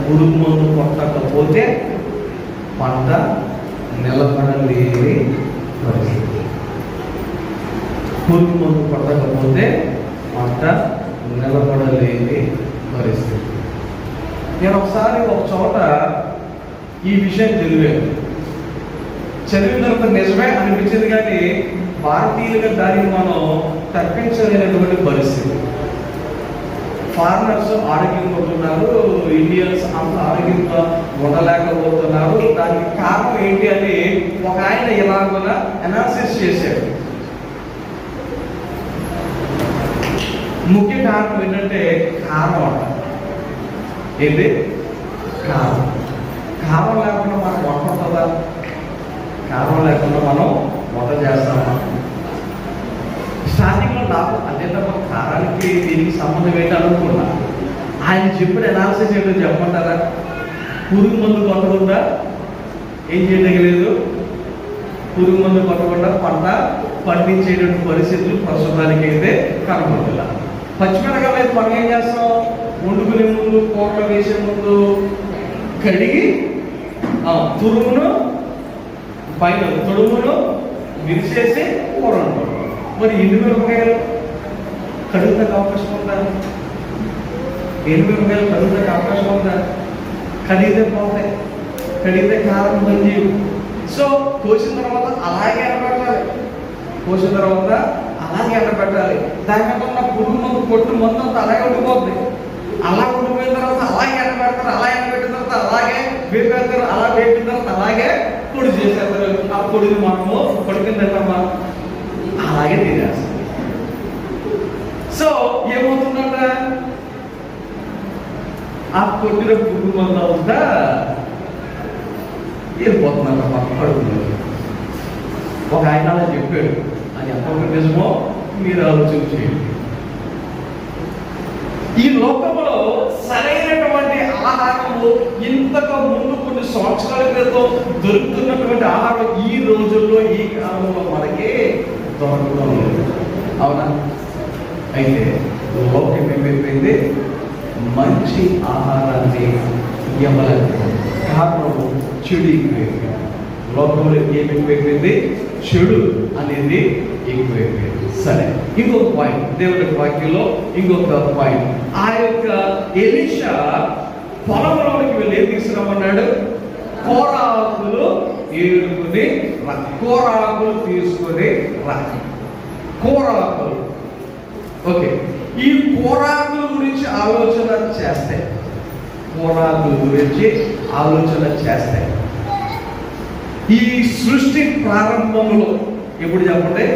పురుగు మందు కొట్టకపోతే పంట నిలబడలేని పరిస్థితి. పురుగు మందు కొట్టకపోతే పంట నిలబడలేని పరిస్థితి. నేను ఒకసారి ఒక చోట ఈ విషయం చదివిన తర్వాత నిజమే అనిపించింది, కానీ భారతీయులుగా దానిని మనం తప్పించలేనటువంటి పరిస్థితి. ఫారినర్స్ ఆరోగ్యంగా ఉంటున్నారు, ఇండియన్స్ అంత ఆరోగ్యంగా ఉండలేకపోతున్నారు. దానికి కారణం ఏంటి అని ఒక ఆయన ఇలాగ అనాలిసిస్ చేశాడు. ముఖ్య కారణం ఏంటంటే కారం అంట. ఏంటి? కారం. కారం లేకుండా మనం వంట ఉంటుందా? కారం లేకుండా మనం వంట చేస్తామా? స్టార్టింగ్లో నాకు అంటే కారానికి దీనికి సంబంధం ఏంటి అనుకున్నా. ఆయన చెప్పిన అనాలిసిస్ ఏంటో చెప్పమంటారా? పురుగు మందు కొట్టకుండా ఏం చేయలేదు, పురుగు మందు కొట్టకుండా పంట పండించేటువంటి పరిస్థితులు ప్రస్తుతానికి అయితే కనబడుతుందా? పచ్చిమిరకాయలు అయితే మనం ఏం చేస్తాం? వండుకునే ముందు, కూరలో వేసే ముందు కడిగి తురుమును పైన తొడుమును విరిచేసి కూర వండుకుంటాం. మరి ఎండు మిరపకాయలు కడుగుతానికి అవకాశం ఉందా? ఎండు మిరపకాయలు కడుగుతానికి అవకాశం ఉందా? కడిగితే పోతాయి, కడిగితే కారం మంచి. సో కోసిన తర్వాత అలాగే ఎండబెట్టాలి, కోసిన తర్వాత అలాగే ఎండబెట్టాలి. దానికంటే ఉన్న పురుగు మందు కొట్టు మందు అంతా అలాగే ఉండిపోద్ది. అలా ఉండిపోయిన తర్వాత అలాగే ఎండబెడతారు, అలా ఎండబెట్టిన తర్వాత అలాగే వేపేస్తారు, అలా వేపిన తర్వాత అలాగే పొడి చేసేస్తారు. ఆ పొడిని మనము కొడుకుందమ్మా అలాగే తినేస్తాం. సో ఏమవుతుందంట? ఆ కొట్టిన పురుగు మందు అవుతా వెళ్ళిపోతుందంట మాకు పడుతుంది. ఒక ఆయన అలా చెప్పాడు. అది ఎంతవరకు నిజమో మీరు ఆలోచన చేయండి. ఈ లోకంలో సరైనటువంటి ఆహారము ఇంతకు ముందు కొన్ని సంవత్సరాల క్రితం దొరుకుతున్నటువంటి ఆహారం ఈ రోజుల్లో ఈ కాలంలో మనకి దొరకడం లేదు. అవునా? అయితే లోకం ఏమైపోయింది? మంచి ఆహారాన్ని ఇవ్వలేకపోయింది. కారణం చెడు ఎక్కువైపోయింది. లోకంలో ఏమైపోయింది? చెడు అనేది ఎక్కువైపోయింది. సరే, ఇంకొక పాయింట్ దేవుడి వాక్యంలో ఇంకొక పాయింట్. ఆ యొక్క ఎలీషా పొలంలోనికి వెళ్ళి ఏం తీసుకురామన్నాడు? కూరాకులు ఏరుకుని రా. కూరాకులు తీసుకుని రా. కూరాకులు. ఓకే, ఈ కూరాకుల గురించి ఆలోచన చేస్తే, కూరాకుల గురించి ఆలోచన చేస్తే ఈ సృష్టి ప్రారంభంలో, ఎప్పుడు చెప్పండి,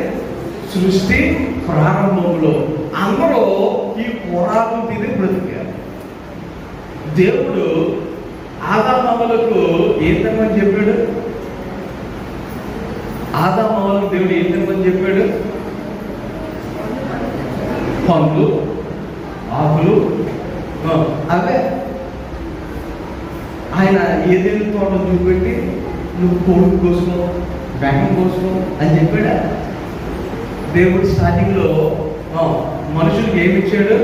సృష్టి ప్రారంభంలో అందరూ ఈ కూరాకులు తిని బ్రతికారు. దేవుడు ఆదామవలకు ఏం తినమని చెప్పాడు? ఆదామవలకు దేవుడు ఏం తినమని చెప్పాడు? పండ్లు, ఆకులు, అవే. ఆయన ఏదేని తోటం చూపెట్టి నువ్వు కోడి కోసుకో, బెంగం కోసుకో అని చెప్పాడా? దేవుడు స్టార్టింగ్లో మనుషులకు ఏమి ఇచ్చాడు?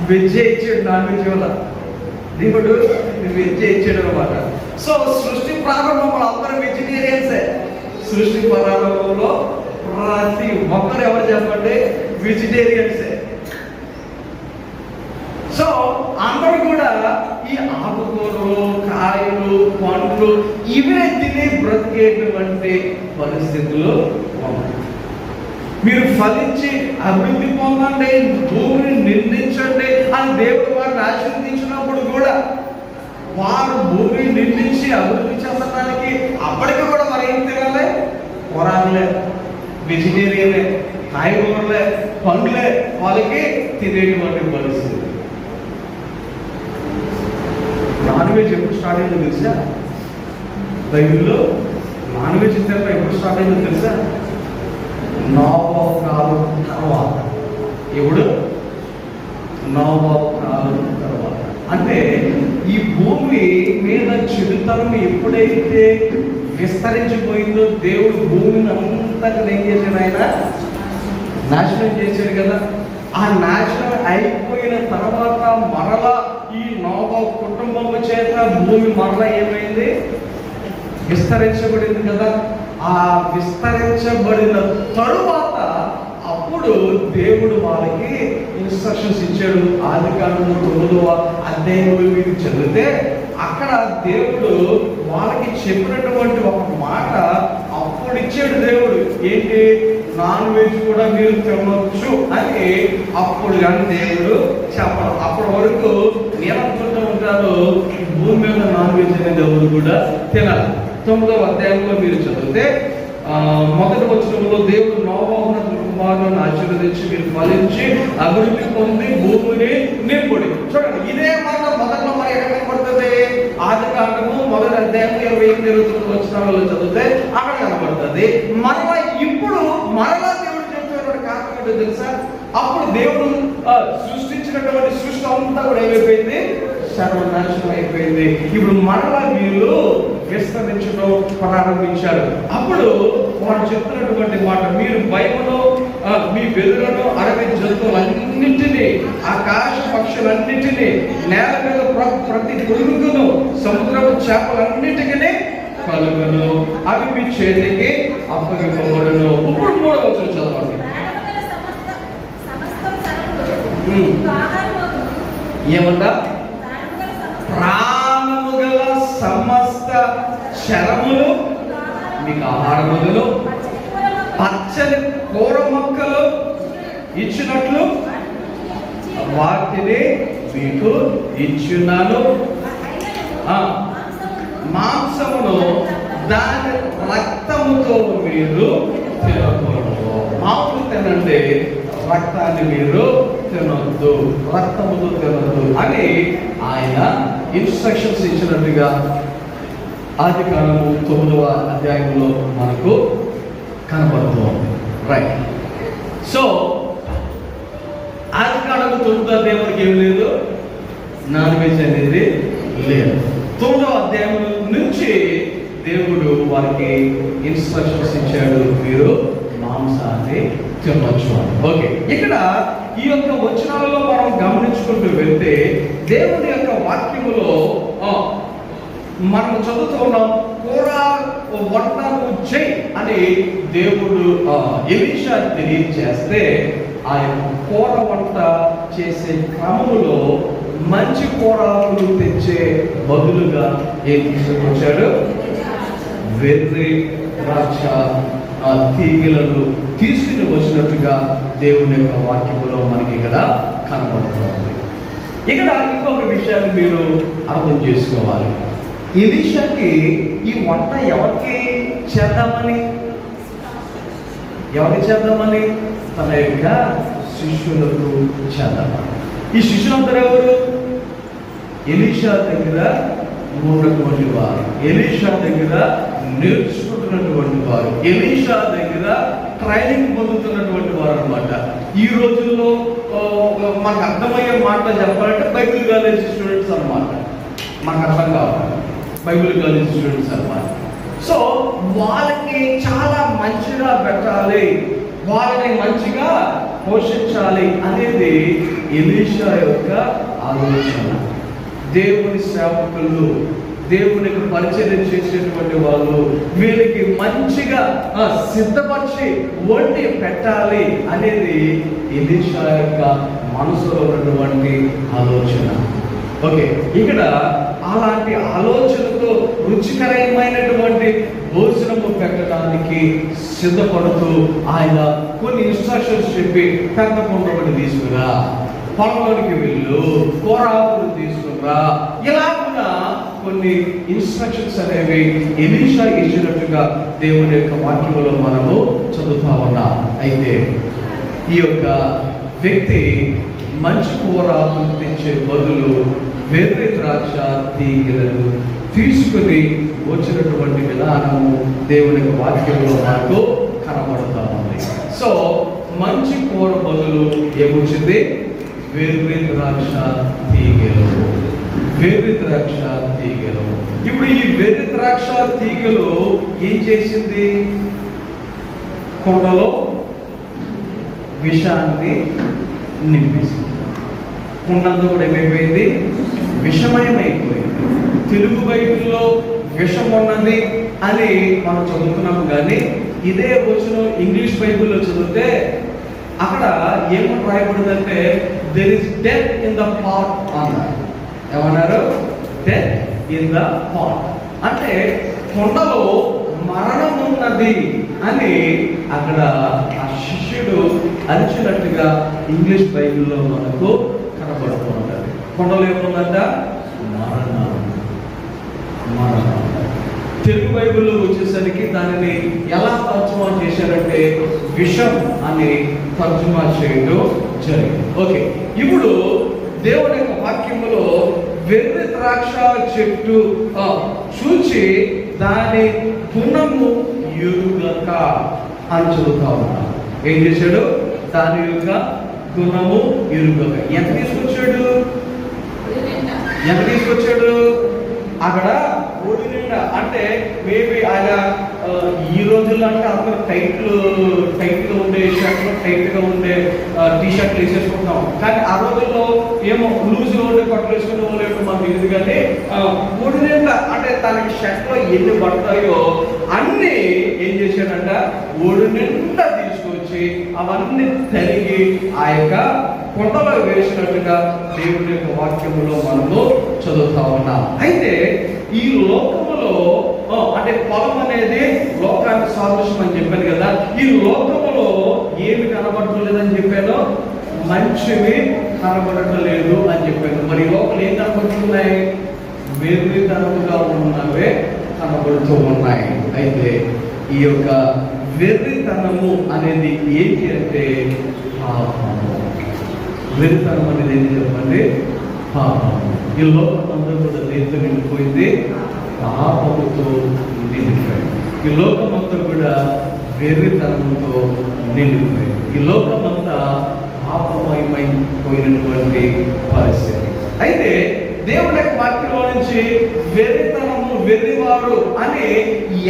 వెజ్జే ఇచ్చాడు, నాన్ వెజ్ వల్ల. దేవుడు వెజ్జే ఇచ్చాడు అనమాట. సో సృష్టి ప్రారంభంలో అందరూ వెజిటేరియన్సే. సృష్టి ప్రారంభంలో ప్రతి ఒక్కరు ఎవరు చెప్పండి? వెజిటేరియన్సే. సో అందరూ కూడా ఈ ఆకుకూరలు, కాయలు, పండ్లు ఇవే తిని బ్రతికేటువంటి పరిస్థితులు ఉన్నాయి. మీరు ఫలించి అభివృద్ధి పొందండి, భూమిని నిందించండి అని దేవుడు వారిని ఆశీర్వదించినప్పుడు కూడా వారు భూమిని నిందించి అభివృద్ధి చెందడానికి అప్పటికి కూడా మరి ఏం తినాలి? కూరలే, వెజిటేరియనే, కాయగూరలే, పండ్లే వాళ్ళకి తినేటువంటి పరిస్థితి. నాన్ వెజ్ ఎప్పుడు స్టార్ట్ అయిందో తెలుసా? బైబిల్లో నాన్ వెజ్ తినడం ఎప్పుడు స్టార్ట్ అయిందో తెలుసా? నోవహు కాలం తర్వాత. ఎప్పుడు? నోవహు కాలం తర్వాత. అంటే ఈ భూమి మీద చెడుతనం ఎప్పుడైతే విస్తరించిపోయిందో దేవుడు భూమిని అంతగా ఏం చేశాడు? ఆయన నాశనం చేశాడు కదా. ఆ నాశనం అయిపోయిన తర్వాత మరలా ఈ నోవహు కుటుంబము చేత భూమి మరలా ఏమైంది? విస్తరించబడింది కదా. ఆ విస్తరించబడిన తరువాత అప్పుడు దేవుడు వాళ్ళకి ఇన్స్ట్రక్షన్స్ ఇచ్చాడు. ఆదికాండము 9వ అధ్యాయంలో మీరు చదివితే అక్కడ దేవుడు వాళ్ళకి చెప్పినటువంటి ఒక మాట అప్పుడు ఇచ్చాడు దేవుడు. ఏంటి? నాన్ వెజ్ కూడా మీరు తినవచ్చు అని అప్పుడు కానీ దేవుడు చెప్పడం. అప్పటి వరకు నేననుకుంటూ ఉంటారు భూమి మీద నాన్ వెజ్ అనేది ఎవరు కూడా తినాలి. 9వ అధ్యాయంలో మీరు చదివితే మొదటి వచనంలో దేవుడు నోవహును కుమారులను ఆశీర్వదించి మీరు ఫలించి అభివృద్ధి పొంది భూమిని నింపుడి. చూడండి, ఇదే మాట మొదట్లో మరి ఎక్కడ కనబడుతుంది? ఆదికాండము 1వ అధ్యాయం 28-29 వచనాలలో చదివితే అక్కడ కనబడుతుంది. మరలా ఇప్పుడు మరలా దేవుడు చెప్తున్నటువంటి కారణం ఏంటో తెలుసా? అప్పుడు దేవుడు సృష్టించినటువంటి సృష్టి అంతా కూడా ఏమైపోయింది? సర్వనాశనం అయిపోయింది. ఇప్పుడు మరలా వీళ్ళు విస్తరించడం ప్రారంభించారు. అప్పుడు వాడు చెప్తున్నటువంటి మాట, మీరు బైబిల్లో మీ వెదులను, అడవి జంతువులన్నింటినీ, ఆకాశ పక్షులన్నింటినీ, నేల మీద ప్రతి పురుగును, సముద్రపు చేపలన్నిటికీ కలుగును, అవి మీ చేతికి అప్పగింపబడును. ఇప్పుడు 3వ వచనం చదవండి. ఏమంట? ప్రాణము గల సమస్త శరములు మీకు ఆహారములు, పచ్చని కూర మొక్కలు ఇచ్చినట్లు వాటిని మీకు ఇచ్చున్నాను. మాంసమును దాని రక్తముతో మీరు తినకూడదు. మాంసం తినండి, రక్తాన్ని మీరు తినొద్దు, రక్తముతో తినొద్దు అని ఆయన ఇన్స్ట్రక్షన్స్ ఇచ్చినట్టుగా ఆదికాండము 9వ అధ్యాయంలో మనకు కనబడుతుంది. రైట్. సో ఆదికాండము 9వ అధ్యాయానికి ఏం లేదు? నాన్ వెజ్ అనేది లేదు. 9వ అధ్యాయం నుంచి దేవుడు వారికి ఇన్స్ట్రక్షన్స్ ఇచ్చాడు, మీరు మాంసాన్ని తినవచ్చు. ఓకే, ఇక్కడ ఈ యొక్క వచనాలలో మనం గమనించుకుంటూ వెళ్తే దేవుడి యొక్క వాక్యములో మనం చదువుతూ ఉన్నాం, కూర వంటను చెయ్యి అని దేవుడు ఎలీషా తెలియజేస్తే ఆయన కూర వంట చేసే క్రమంలో మంచి కూరలు తెచ్చే బదులుగా ఏం తీసుకొచ్చాడు? వెర్రి ద్రాక్ష తీగలను తీసుకుని వచ్చినట్టుగా దేవుని యొక్క వాక్యములో మనకి ఇక్కడ కనబడుతుంది. ఇక్కడ ఇంకొక విషయాన్ని మీరు అర్థం చేసుకోవాలి. ఎలీషాకి ఈ వంట ఎవరికి చేద్దామని తన యొక్క శిష్యులకు చేద్దామని. ఈ శిష్యులందరూ ఎవరు? ఎలీషా దగ్గర ఉన్నటువంటి వారు, ఎలీషా దగ్గర నేర్చుకుంటున్నటువంటి వారు, ఎలీషా దగ్గర ట్రైనింగ్ పొందుతున్నటువంటి వారు అన్నమాట. ఈ రోజుల్లో మనకు అర్థమయ్యే మాట చెప్పాలంటే బైబిల్ కాలేజ్ స్టూడెంట్స్ అన్నమాట. మనకు అర్థం కావాలి, బైబిల్ కాలేజ్ స్టూడెంట్స్ అన్నమాట. సో వాళ్ళకి చాలా మంచిగా పెట్టాలి, వాళ్ళని మంచిగా పోషించాలి అనేది ఎలీషా యొక్క ఆలోచన. దేవుని సేవకులు, దేవునికి పరిచయం చేసేటువంటి వాళ్ళు వీళ్ళకి మంచిగా సిద్ధపరిచి వండి పెట్టాలి అనేది ఎలీషా యొక్క మనసులో ఉన్నటువంటి ఆలోచన. ఓకే, ఇక్కడ అలాంటి ఆలోచనతో రుచికరమైనటువంటి భోజనము పెట్టడానికి సిద్ధపడుతూ ఆయన కొన్ని ఇన్స్ట్రక్షన్స్ చెప్పి పెద్ద కొండబడి తీసుకురా, పొలంలోనికి వెళ్ళు, కూరాకులు తీసుకురా, ఇలాగున్నా కొన్ని ఇన్స్ట్రక్షన్స్ అనేవి ఎలీషా ఇచ్చినట్టుగా దేవుని యొక్క వాక్యంలో మనము చదువుతా ఉన్నాం. అయితే ఈ యొక్క వ్యక్తి మంచి కూరాకులు తెచ్చే బదులు వెర్రి ద్రాక్ష తీగలను తీసుకుని వచ్చినటువంటి విధానము దేవుని యొక్క వాక్యంలో మనకు కనబడుతూ ఉంది. సో మంచి కూర బదులు ఏమొచ్చింది? వెర్రి ద్రాక్ష తీగలు. వెర్రి ద్రాక్ష తీగలు. ఇప్పుడు ఈ వెర్రి ద్రాక్ష తీగలు ఏం చేసింది? కొండలో విషాన్ని నింపేసింది. కొండంతా కూడా ఏమైపోయింది? విషమయమైపోయింది. తెలుగు బైబిల్లో విషం ఉన్నది అని మనం చదువుతున్నాము, కానీ ఇదే వచనం ఇంగ్లీష్ బైబిల్లో చదివితే అక్కడ ఏమని రాయబడిందంటే there is death in the pot అన్నారు. ఏమన్నారు? Death in the pot. అంటే కొండలో మరణం ఉన్నది అని అక్కడ ఆ శిష్యుడు అరిచినట్టుగా ఇంగ్లీష్ బైబిల్లో మనకు కనబడుతున్నది. కొండలో ఏముందంట? మరణం. మరణం. తెలుగు బైబిల్లో వచ్చేసరికి దానిని ఎలా తర్జుమా చేశారంటే విషం అని తర్జుమా చేయడం జరిగింది. ఓకే, ఇప్పుడు దేవుని యొక్క వాక్యములో వెర్రి ద్రాక్ష చెట్టు చూచి దాని గుణము ఎరుగక అని చదువుతా ఉన్నాడు. ఏం చేశాడు? దాని యొక్క గుణము ఎరుగక. ఎంత తీసుకొచ్చాడు? అక్కడ ఓడి నిండా. అంటే మేబీ ఆయన ఈ రోజుల్లో అంటే అందరూ టైట్గా ఉండే షర్ట్లు, టైట్గా ఉండే టీ షర్ట్లు వేసేసుకుంటున్నాం. కానీ ఆ రోజుల్లో ఏమో లూజ్గా ఉండే బట్టలు వేసుకునే వాళ్ళు మనకు తెలియదు. కానీ ఓడి నిండా అంటే తనకి షర్ట్లో ఎన్ని పడతాయో అన్నీ ఏం చేశాడంట? ఓడి నిండా తీసుకొచ్చి అవన్నీ తరిగి ఆ యొక్క కొండలో వేసినట్టుగా దేవుని యొక్క వాక్యములో మనము చదువుతా ఉన్నాం. అయితే ఈ లోకములో అంటే పొలం అనేది లోకానికి సాదృశ్యం అని చెప్పాను కదా. ఈ లోకములో ఏమి కనబడలేదని చెప్పాను? మంచివి కనబడట్లేదు అని చెప్పాను. మరి లోపల ఏం కనబడుతున్నాయి? వెర్రితనముగా ఉన్నవే కనబడుతూ ఉన్నాయి. అయితే ఈ యొక్క వెర్రితనము అనేది ఏంటి అంటే పాపము. వెర్రితనం అనేది ఏంటి చెప్పండి? పాపము. ఈ లోకం అంతా కూడా దేంతో నిండిపోయింది? పాపముతో నిండిపోయింది. ఈ లోకం అంతా కూడా వెర్రితనంతో నిండిపోయింది. ఈ లోకం అంతా పాపమయమైపోయినటువంటి పరిస్థితి. అయితే దేవుని యొక్క వాక్యంలో నుంచి వెర్రితనము, వెర్రివారు అని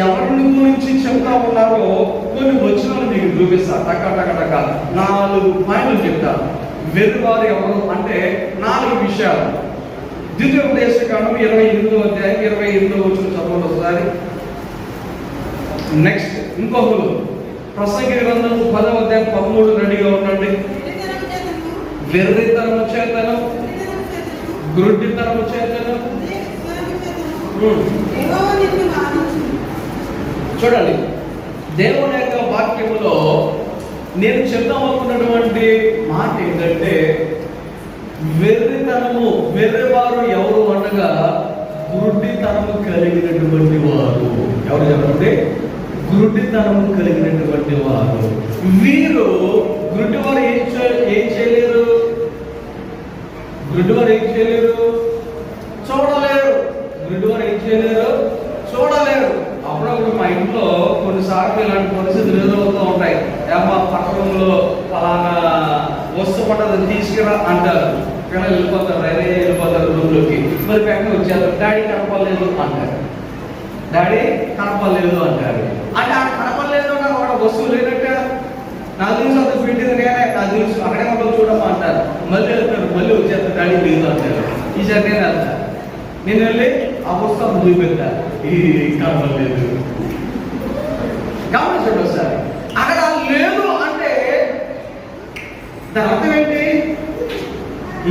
ఎవరిని గురించి చెప్తా ఉన్నారో కొన్ని వచనాలు మీకు చూపిస్తా. టక 4 పాయింట్లు చెప్తాను. వెర్రివారు ఎవరు అంటే 4 విషయాలు. ద్వితీయోపదేశకాండం 28వ అధ్యాయం 28వ వచనం చదవండి ఒకసారి. నెక్స్ట్ ఇంకొకరు ప్రసంగి గ్రంథం 10వ అధ్యాయం 13 రెడీగా ఉండండి. వెర్రితనము చేతను, గ్రుడ్డితనము చేతను. చూడండి, దేవుని యొక్క వాక్యములో నేను చెప్దామనుకున్నటువంటి మాట ఏంటంటే వెర్రితనము, వెర్రివారు ఎవరు అనగా గుడ్డితనము కలిగినటువంటి వారు. ఎవరు చెప్పండి? గుడ్డితనము కలిగినటువంటి వారు. వీరు గుడ్డివారు ఏం చేయలేరు? గుడ్డివారు ఏం చేయలేరు? చూడలేరు. గుడ్డివారు ఏం చేయలేరు? చూడలేరు. అప్పుడప్పుడు మా ఇంట్లో కొన్నిసార్లు ఇలాంటి పరిస్థితులు ఎదురవుతూ ఉంటాయి. మా పట్టణంలో ఫలానా వస్తువు పట్టదని తీసుకురా అంటారు. పిల్లలు వెళ్ళిపోతారు, వెళ్ళిపోతారు రూమ్లోకి. మరి వెంటనే వచ్చారు, డాడీ కనపడలేదు అంటారు. డాడీ కనపడలేదు అంటారు. అంటే ఆడ కనపడలేదు అన్నారు. చూపెట్టా ఈ కనపడలేదు. గమనించండి ఒకసారి, అక్కడ లేదు అంటే దాని అర్థం ఏంటి?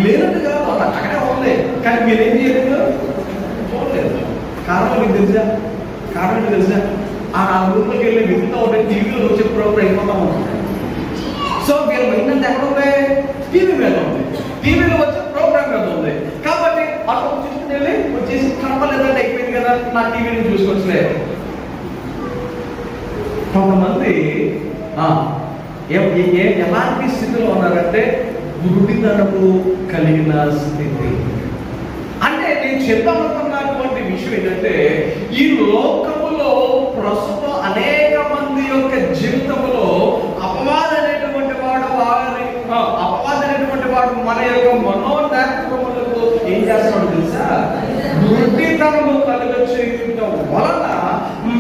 లేనట్టు కాదు, అక్కడే ఉంది, కానీ మీరేం చేయలేదు, చూడలేదు. కారణం మీకు తెలుసా? కారణం మీకు తెలుసా? ఆ 4 రూపాయలకి వెళ్ళి వెతుకుతూ ఉంటే టీవీలో వచ్చే ప్రోగ్రామ్ అయిపోతా ఉంటుంది. సో వీళ్ళ మైండ్ ఎక్కడ ఉంది? టీవీ మీద ఉంది, టీవీలో వచ్చే ప్రోగ్రామ్ మీద ఉంది. కాబట్టి అటు చూసుకుని వెళ్ళి వచ్చేసి కనపలేదంటే అయిపోయింది కదా, నా టీవీని చూసుకోవచ్చులేదు. కొంతమంది ఎలాంటి స్థితిలో ఉన్నారంటే గురుడితనము కలిగిన స్థితి. అంటే నేను చెప్పాలనుకున్నటువంటి విషయం ఏంటంటే, ఈ లోకములో ప్రస్తుతం అనేక మంది యొక్క జీవితంలో అపవాది అనేటువంటి వాడు మన యొక్క మనోనేత్రములకు ఏం చేస్తాడు తెలుసా? గురుడితనము కలిగచేయడం వలన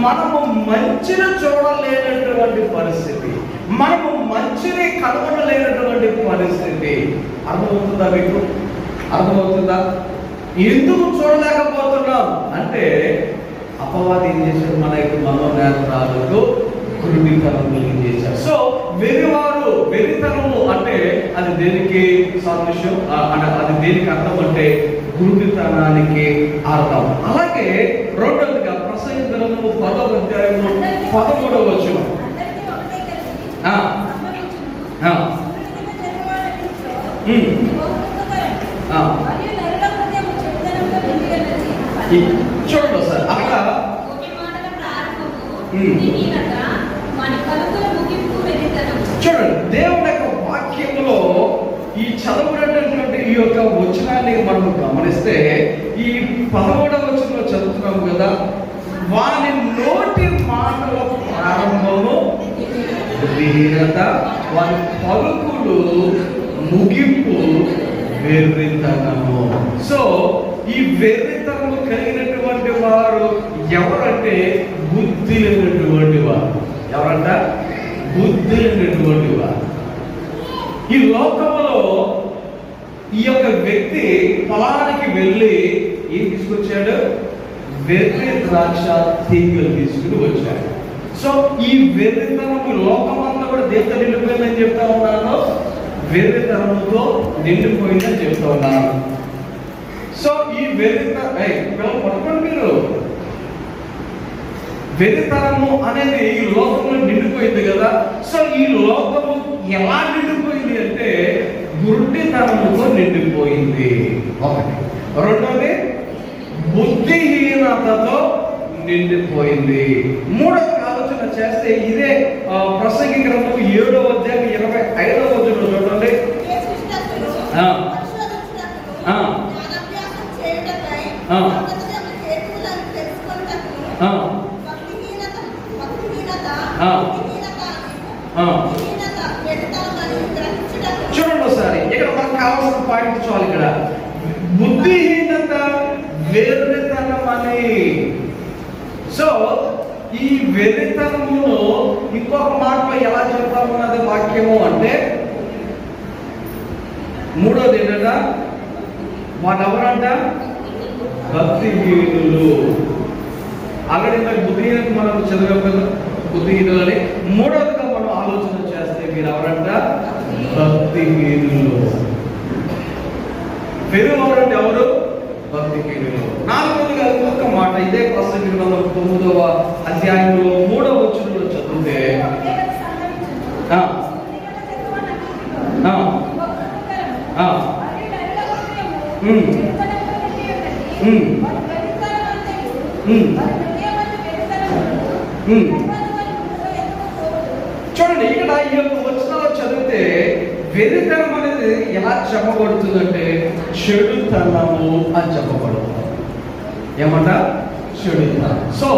మనము మంచిని చూడలేనటువంటి పరిస్థితి, మనము మంచిని కనుగొనలేనటువంటి పరిస్థితి. అర్థమవుతుందా మీకు? అర్థమవుతుందా? ఎందుకు చూడలేకపోతున్నాం అంటే అపవాది ఏం చేశాడు? మన యొక్క మనోనేత్రాలకు గురుడితనం చేశారు. సో వెరితనము అంటే అది దేనికి సాదృశ్యం, అది దేనికి అర్థం అంటే గురుడితనానికి అర్థం. అలాగే రెండవదిగా ప్రసంగి గ్రంథము 10వ అధ్యాయము 13వ వచనం. చూడండి సార్, అక్కడ చూడండి దేవుని యొక్క వాక్యంలో ఈ చదవబడినటువంటి ఈ యొక్క వచనాన్ని మనం గమనిస్తే, ఈ 13వ వచనంలో చదువుతున్నాము కదా, వాని నోటి మాటల ప్రారంభము బుద్ధిహీనత, వారి పలుకులు ముగింపు వెర్రితనము. సో ఈ వెర్రితనము కలిగినటువంటి వారు ఎవరంటే బుద్ధి లేనటువంటి వారు. ఎవరంట? బుద్ధి లేనటువంటి వారు. ఈ లోకంలో ఈ యొక్క వ్యక్తి పొలానికి వెళ్ళి ఏం తీసుకొచ్చాడు? వెర్రి ద్రాక్ష తీగలు తీసుకుని వచ్చాడు. సో ఈ వెర్రితనము లోకమంతా కూడా దేంతో నిండిపోయిందని చెప్తా ఉన్నాను, వెర్రితనముతో నిండిపోయిందని చెప్తా ఉన్నాను. సో ఈ పట్టుకోండి మీరు, వెర్రితనము అనేది ఈ లోకంలో నిండిపోయింది కదా. సో ఈ లోకము ఎలా నిండిపోయింది అంటే గుడ్డితనముతో నిండిపోయింది, ఒకటి. రెండోది బుద్ధిహీనతతో నిండిపోయింది. మూడవ ఆలోచన చేస్తే ఇదే ప్రసంగి గ్రంథం 7వ అధ్యాయం 25వ వచనం చూడండి. చూడండి ఒకసారి, ఇక్కడ మనకు కావాల్సిన పాయింట్ చాలు. ఇక్కడ బుద్ధిహీనత, వెర్రితనం అని. సో ఈ వెర్రితనమును ఇంకొక మాటలో ఎలా చెప్తా ఉన్నది వాక్యము అంటే, మూడోది ఏంటంట, వాడెవరంట? భక్తిహీనులు. ఆల్రెడీ బుద్ధిహీనత మనం చదివాం, బుద్ధిహీనులని. మూడోదిగా మనం ఆలోచన చేస్తే మీరు ఎవరంట? భక్తిహీనులు. పెరుగవరంటే ఎవరు? భక్తిహీనులు. నాలుగోదిగా ఇంకొక మాట, ఇదే ప్రసంగి గ్రంథం 9వ అధ్యాయంలో 3వ వచనంలో చదివితే, చూడండి ఇక్కడ ఈ యొక్క వచనాలు చదివితే వెర్రితనం అనేది ఎలా చెప్పబడుతుందంటే చెడుతనము అని చెప్పబడుతుంది. ఏమంట? చెడుతనం. సో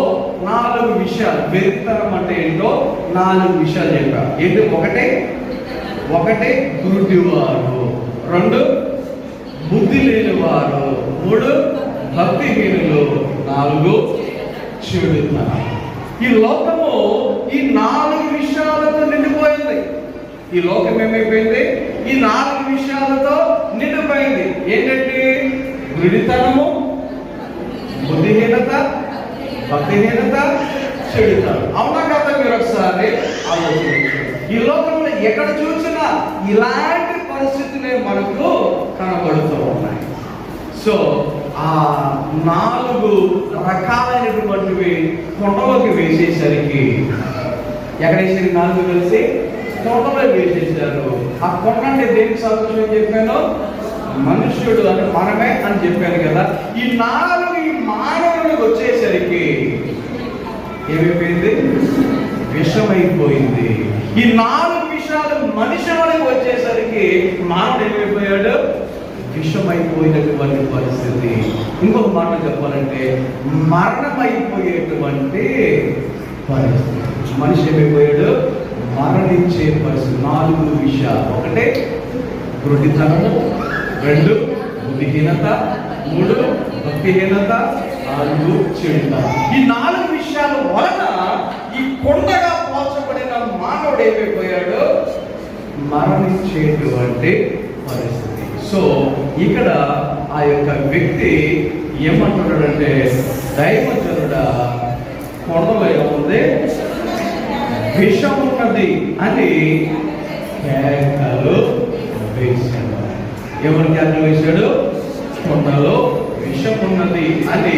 4 విషయాలు వెర్రితనం అంటే ఏంటో 4 విషయాలు చెప్పారు. ఏంటి? ఒకటి గురుడివారు, 2 బుద్ధి లేనివారు, 3 భక్తిహీనులు, 4 చెడుతనం. ఈ లోకము ఈ 4 విషయాలతో నిండిపోయింది. ఈ లోకం ఏమైపోయింది? ఈ 4 విషయాలతో నిండిపోయింది. ఏంటంటే గుడితనము, బుద్ధిహీనత, భక్తిహీనత, చెడుతాడు. అవునా కదా? మీరు ఒకసారి ఆలోచించండి. ఈ లోకంలో ఎక్కడ చూసినా ఇలాంటి పరిస్థితులే మనకు కనబడుతూ ఉన్నాయి. సో ఆ 4 రకాలైనటువంటివి కొండలోకి వేసేసరికి, ఎక్కడ వేసారు? 4 కలిసి కొండలో వేసేసారు. ఆ కొండ అంటే దేనికి సాదృశ్యం చెప్పాను? మనుష్యుడు అని, మనమే అని చెప్పాను కదా. ఈ 4 ఈ మానవుడికి వచ్చేసరికి ఏమైపోయింది? విషమైపోయింది. ఈ 4 విషయాలు మనుషులకి వచ్చేసరికి మానవుడు ఏమైపోయాడు? విషమైపోయినటువంటి పరిస్థితి. ఇంకొక మాట చెప్పాలంటే మరణమైపోయేటువంటి పరిస్థితి. మనిషి ఏమైపోయాడు? మరణించే పరిస్థితి. 4 విషయాలు. 1 గుడ్డితనము, 2 బుద్ధిహీనత, 3 భక్తిహీనత, 4 చెడుతనం. ఈ 4 విషయాల వలన ఈ కొండగా పోల్చబడిన మానవుడు ఏమైపోయాడు? మరణించేటువంటి పరిస్థితి. సో ఇక్కడ ఆ యొక్క వ్యక్తి ఏమంటున్నాడంటే, దైవజనుడా కొండలో ఏముంది? విషం ఉన్నది అని కేకలు వేశాడు. ఎవరు కేకలు వేశాడు? కొండలో విషం ఉన్నది అని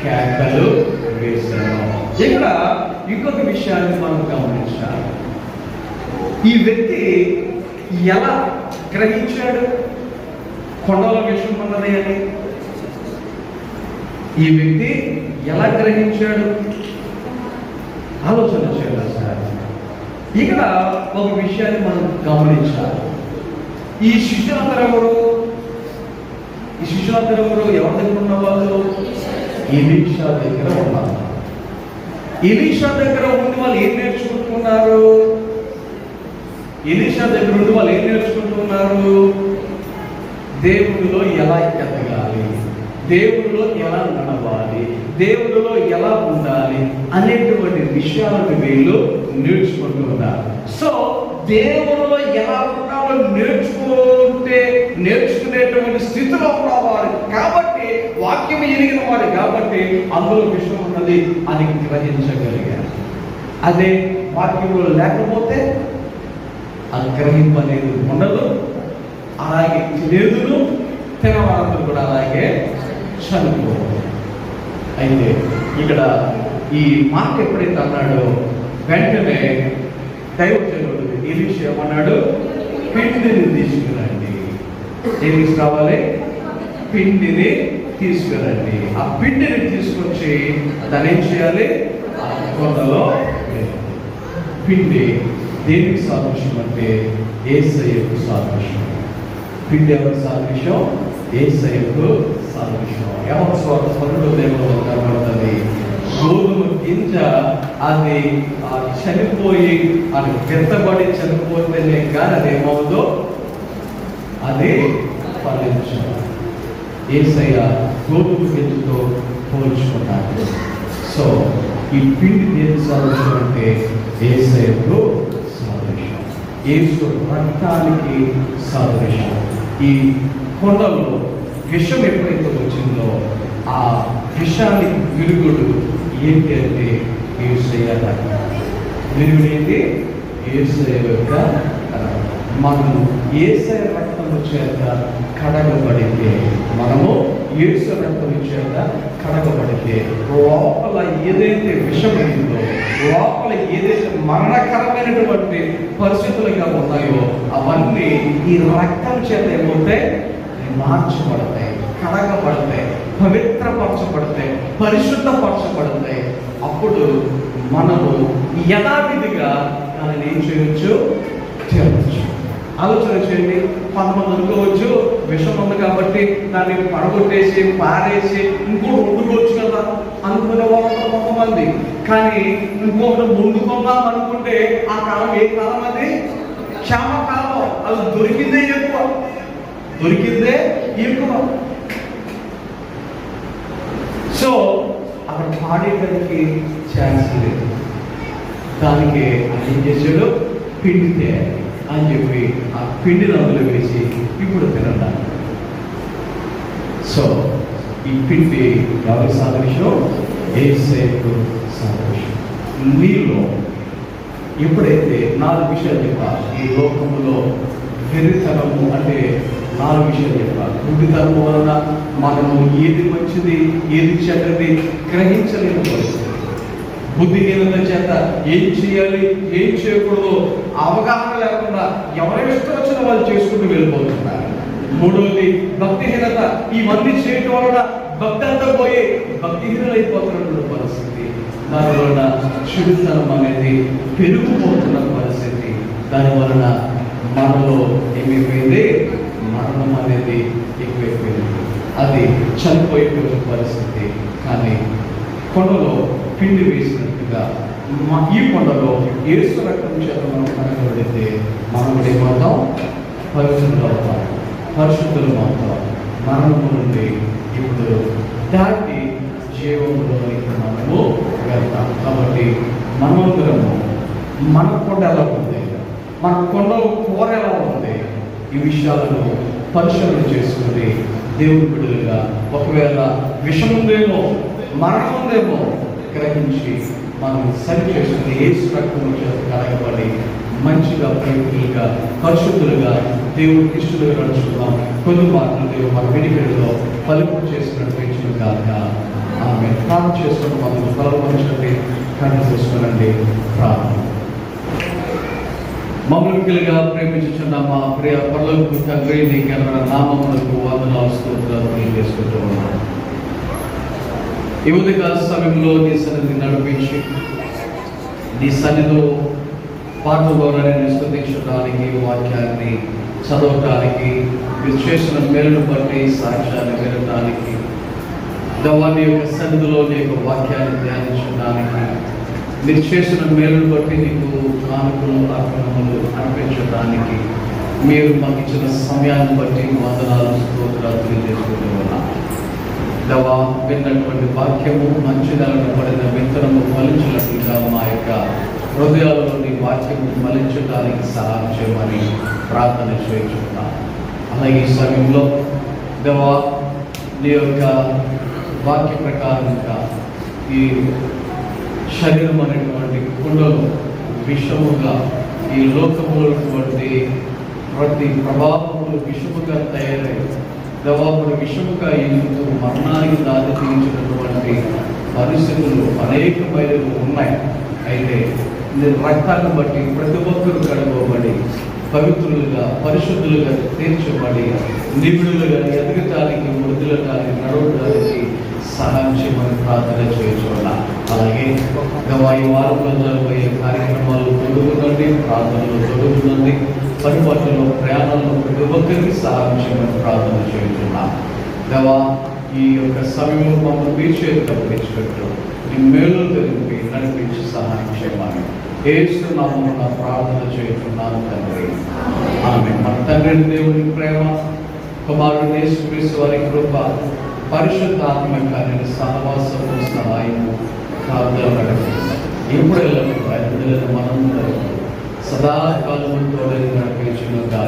కేకలు వేశాడు. ఇక్కడ ఇంకొక విషయాన్ని మనం గమనించాలి. ఈ వ్యక్తి ఎలా గ్రహించాడు కొండలో విషం ఉన్నది అని? ఈ వ్యక్తి ఎలా గ్రహించాడు? ఆలోచన చేయాలి సార్. ఇక్కడ ఒక విషయాన్ని మనం గమనించాలి. ఈ శిష్యులందరూ ఎవరు? ఎవరి దగ్గర ఉన్న వాళ్ళు? ఎలీషా దగ్గర ఉన్నారు. ఎలీషా దగ్గర ఉండి వాళ్ళు ఏం నేర్చుకుంటున్నారు? దేవుడిలో ఎలా ఎదగాలి, దేవుడిలో ఎలా నడవాలి, దేవుడిలో ఎలా ఉండాలి అనేటువంటి విషయాలను వీళ్ళు నేర్చుకుంటూ ఉన్నారు. సో దేవుడిలో ఎలా ఉండాలో నేర్చుకునేటువంటి స్థితిలో ఉన్నవారు కాబట్టి, వాక్యం ఎరిగిన వాడు కాబట్టి అందులో విషయం ఉన్నది అని గ్రహించగలిగారు. అదే వాక్యంలో లేకపోతే ఆ గ్రహింపు అనేది ఉండదు. అలాగే తినేదును తినవారందరూ కూడా అలాగే చనిపోవాలి. అయితే ఇక్కడ ఈ మాట ఎప్పుడైతే అన్నాడో వెంటనే దైవజనుడు ఎలీషా ఏమన్నాడు? పిండిని తీసుకురండి. ఏం తీసుకురావాలి? పిండిని తీసుకురండి. ఆ పిండిని తీసుకొచ్చి దాన్ని ఏం చేయాలి? ఆ కొండలో పిండి దేనికి సాదృశ్యం అంటే యేసయ్యకు సాదృశ్యం. పిండి ఎవరి సాదృశ్యం? యేసయ్యకు సాదృశ్యం. యోహాను సువార్త 12వ కనబడుతుంది. గోధుమ గింజ అది చనిపోయి అది విత్తబడి చనిపోతేనే కానీ అది ఏమవుతుందో అది ఫలించదు. యేసయ్య గోధుమ గింజతో పోల్చుకున్నాడు. సో ఈ పిండి దేనికి సాదృశ్యం అంటే యేసయ్యకు సాదృశ్యం, యేసు రక్తానికి సాదృశ్యం. ఈ కొండలో విషం ఎప్పుడైతే వచ్చిందో ఆ విషానికి విరుగుడు ఏంటి అంటే యేసయ్య రక్తం. విరుగుడు ఏంటి? యేసయ్య యొక్క మనము యేసయ్య రక్తము చేత కడగబడితే, మనము యేసు రక్తము చేత కడగబడితే లోపల ఏదైతే విషం ఉందో, లోపల ఏదైతే మరణకరమైనటువంటి పరిస్థితులుగా ఉన్నాయో అవన్నీ ఈ రక్తం చేత ఏమవుతాయి? మార్చబడతాయి, కడగబడతాయి, పవిత్రపరచబడతాయి, పరిశుద్ధపరచబడతాయి. అప్పుడు మనము యథావిధిగా దానిని ఏం చేయవచ్చు? చేయవచ్చు. ఆలోచన చేయండి. 11 అనుకోవచ్చు విషం ఉంది కాబట్టి దాన్ని పడగొట్టేసి పారేసి ఇంకోటి వండుకోవచ్చు కదా అనుకునే వాళ్ళు కొంతమంది. కానీ ఇంకొకటి వండుకుందాం అనుకుంటే ఆ కాలం ఏ కాలం? అది క్షామకాలం. అది దొరికిందే ఎక్కువ. సో అక్కడ పాడేటానికి ఛాన్స్ లేదు. దానికి ఏం చేశాడు? పిండి తేయాలి అని చెప్పి ఆ పిండిని అందులో వేసి ఇప్పుడు తినడానికి. సో ఈ పిండి ఎవరి సాదృశ్యం? యేసయ్యకు సాదృశ్యం. నీలో ఎప్పుడైతే 4 విషయాలు చెప్పా, ఈ లోకములో వెర్రితనము అంటే 4 విషయాలు చెప్పా. గుడ్డితనము వలన మనము ఏది మంచిది ఏది చెడ్డది గ్రహించలేని పరిస్థితి. బుద్ధిహీనత చేత ఏం చేయాలి ఏం చేయకూడదు అవగాహన లేకుండా ఎవరి ఇష్టం వచ్చిన వాళ్ళు చేసుకుంటూ వెళ్ళిపోతున్నారు. 3వది భక్తిహీనత. ఇవన్నీ చేయటం వలన భక్తి అంతా పోయి భక్తిహీనులైపోతున్నటువంటి పరిస్థితి. దాని వలన చెడుతనం అనేది పెరిగిపోతున్న పరిస్థితి. దాని వలన మనలో ఏమైపోయింది? మరణం అనేది ఎక్కువైపోయింది. అది చనిపోయిపోయిన పరిస్థితి. కానీ కొండలో పిండి వేసినట్టుగా ఈ కొండలో యేసు రక్తం చేత మనం కనగబడితే మనం ఏమవుతాం? పవిత్రులు అవుతాం, పరిశుద్ధులు అవుతాం. మరణము నుండి ఇప్పుడు దాటి జీవంలోనికి మనము వెళ్తాం. కాబట్టి మనమందరము మన కొండ ఎలా ఉంది, మన కొండలో కూర ఎలా ఉంది, ఈ విషయాలను పరిశీలన చేసుకుని దేవుని బిడ్డలుగా ఒకవేళ విషం ఉందేమో మరణం ఉందేమో గ్రహించి మనం సరి చేసుకుని యేసు రక్తము చేత కడగబడి మంచిగా ప్రయత్నులుగా పరిశుద్ధులుగా దేవుడికి ఇష్టలుగా నడుచుకుందాం. కొన్ని మాటలు దేవుడు మన వెనుకలో పలుపు చేసినట్టు ఇచ్చిన కాక ఆమె ప్రార్థన చేసుకుని మనం తలపంచండి, కళ్ళు చేసుకోనండి. ప్రార్థన. మమ్మల్నిగా ప్రేమించుచున్న మా ప్రియ పరలోకపు తండ్రి, నీకు ఎవరైనా నామములకు వందనాలు స్తోత్రాలు తెలియజేసుకుంటూ ఉన్నాను. ఈ ఉదయకాల సమయంలో నీ సన్నిధి నడిపించి నీ సన్నిధిలో పాఠభవనాన్ని స్తుతించడానికి, వాక్యాన్ని చదవటానికి, మీరు చేసిన మేలును బట్టి సాక్ష్యాన్ని వినడానికి, దేవాని యొక్క సన్నిధిలో నీ యొక్క వాక్యాన్ని ధ్యానించడానికి, మీరు చేసిన మేలును బట్టి నీకు కానుకలు అర్పణములు అర్పించడానికి మీరు మాకు ఇచ్చిన సమయాన్ని బట్టి వందనాలు స్తోత్రాలు తెలియజేసుకుంటూ ఉన్నాను. దేవా, విన్నటువంటి వాక్యము మంచి నెలను పడిన విత్తనము ఫలించినట్లుగా మా యొక్క హృదయాలలోని వాక్యము ఫలించడానికి సహాయం చేయమని ప్రార్థన చేయించుకున్నాను. అలాగే ఈ సమయంలో దేవా, నీ యొక్క వాక్య ప్రకారంగా ఈ శరీరం అనేటువంటి కుండలు విషముగా ఈ లోకములో ప్రతి ప్రభావములు విషముగా తయారై దవాపుడు విషముగా ఎందుకు మరణానికి దారి తీయించినటువంటి పరిస్థితులు అనేకమైనవి ఉన్నాయి. అయితే రక్తాన్ని బట్టి ప్రతి ఒక్కరు కడగబడి పవిత్రులుగా పరిశుద్ధులుగా తీర్చబడి నిపుణులుగా ఎదగటానికి వృద్ధులటానికి నడవడానికి సహాయం చేయమని ప్రార్థన చేయించుకున్నా. అలాగే ఈ వారంలో జరగబోయే కార్యక్రమాలు తొడుగునండి, ప్రార్థనలు తొడుగునండి, పనిపాట్లలో ప్రయాణాల్లో ప్రతి ఒక్కరికి సహాయం చేయమని ప్రార్థన చేయించున్నా. దేవా, ఈ యొక్క సమయంలో మమ్మల్ని మీ చేతికి తెచ్చిపెట్టు, నీ మేలు తెలిపి నడిపించి సహాయం చేయమని యేసు నామమున ప్రార్థన చేయించున్నాను తండ్రి. ఆమె మన తండ్రి దేవుని ప్రేమ, కుమారుడు యేసుక్రీస్తు వారి కృప, పరిశుద్ధాత్మ కార్యాన్ని సహవాసము సహాయము కాదు ఎప్పుడు మనం సదాకాలము తోడని నడిపించును గాక.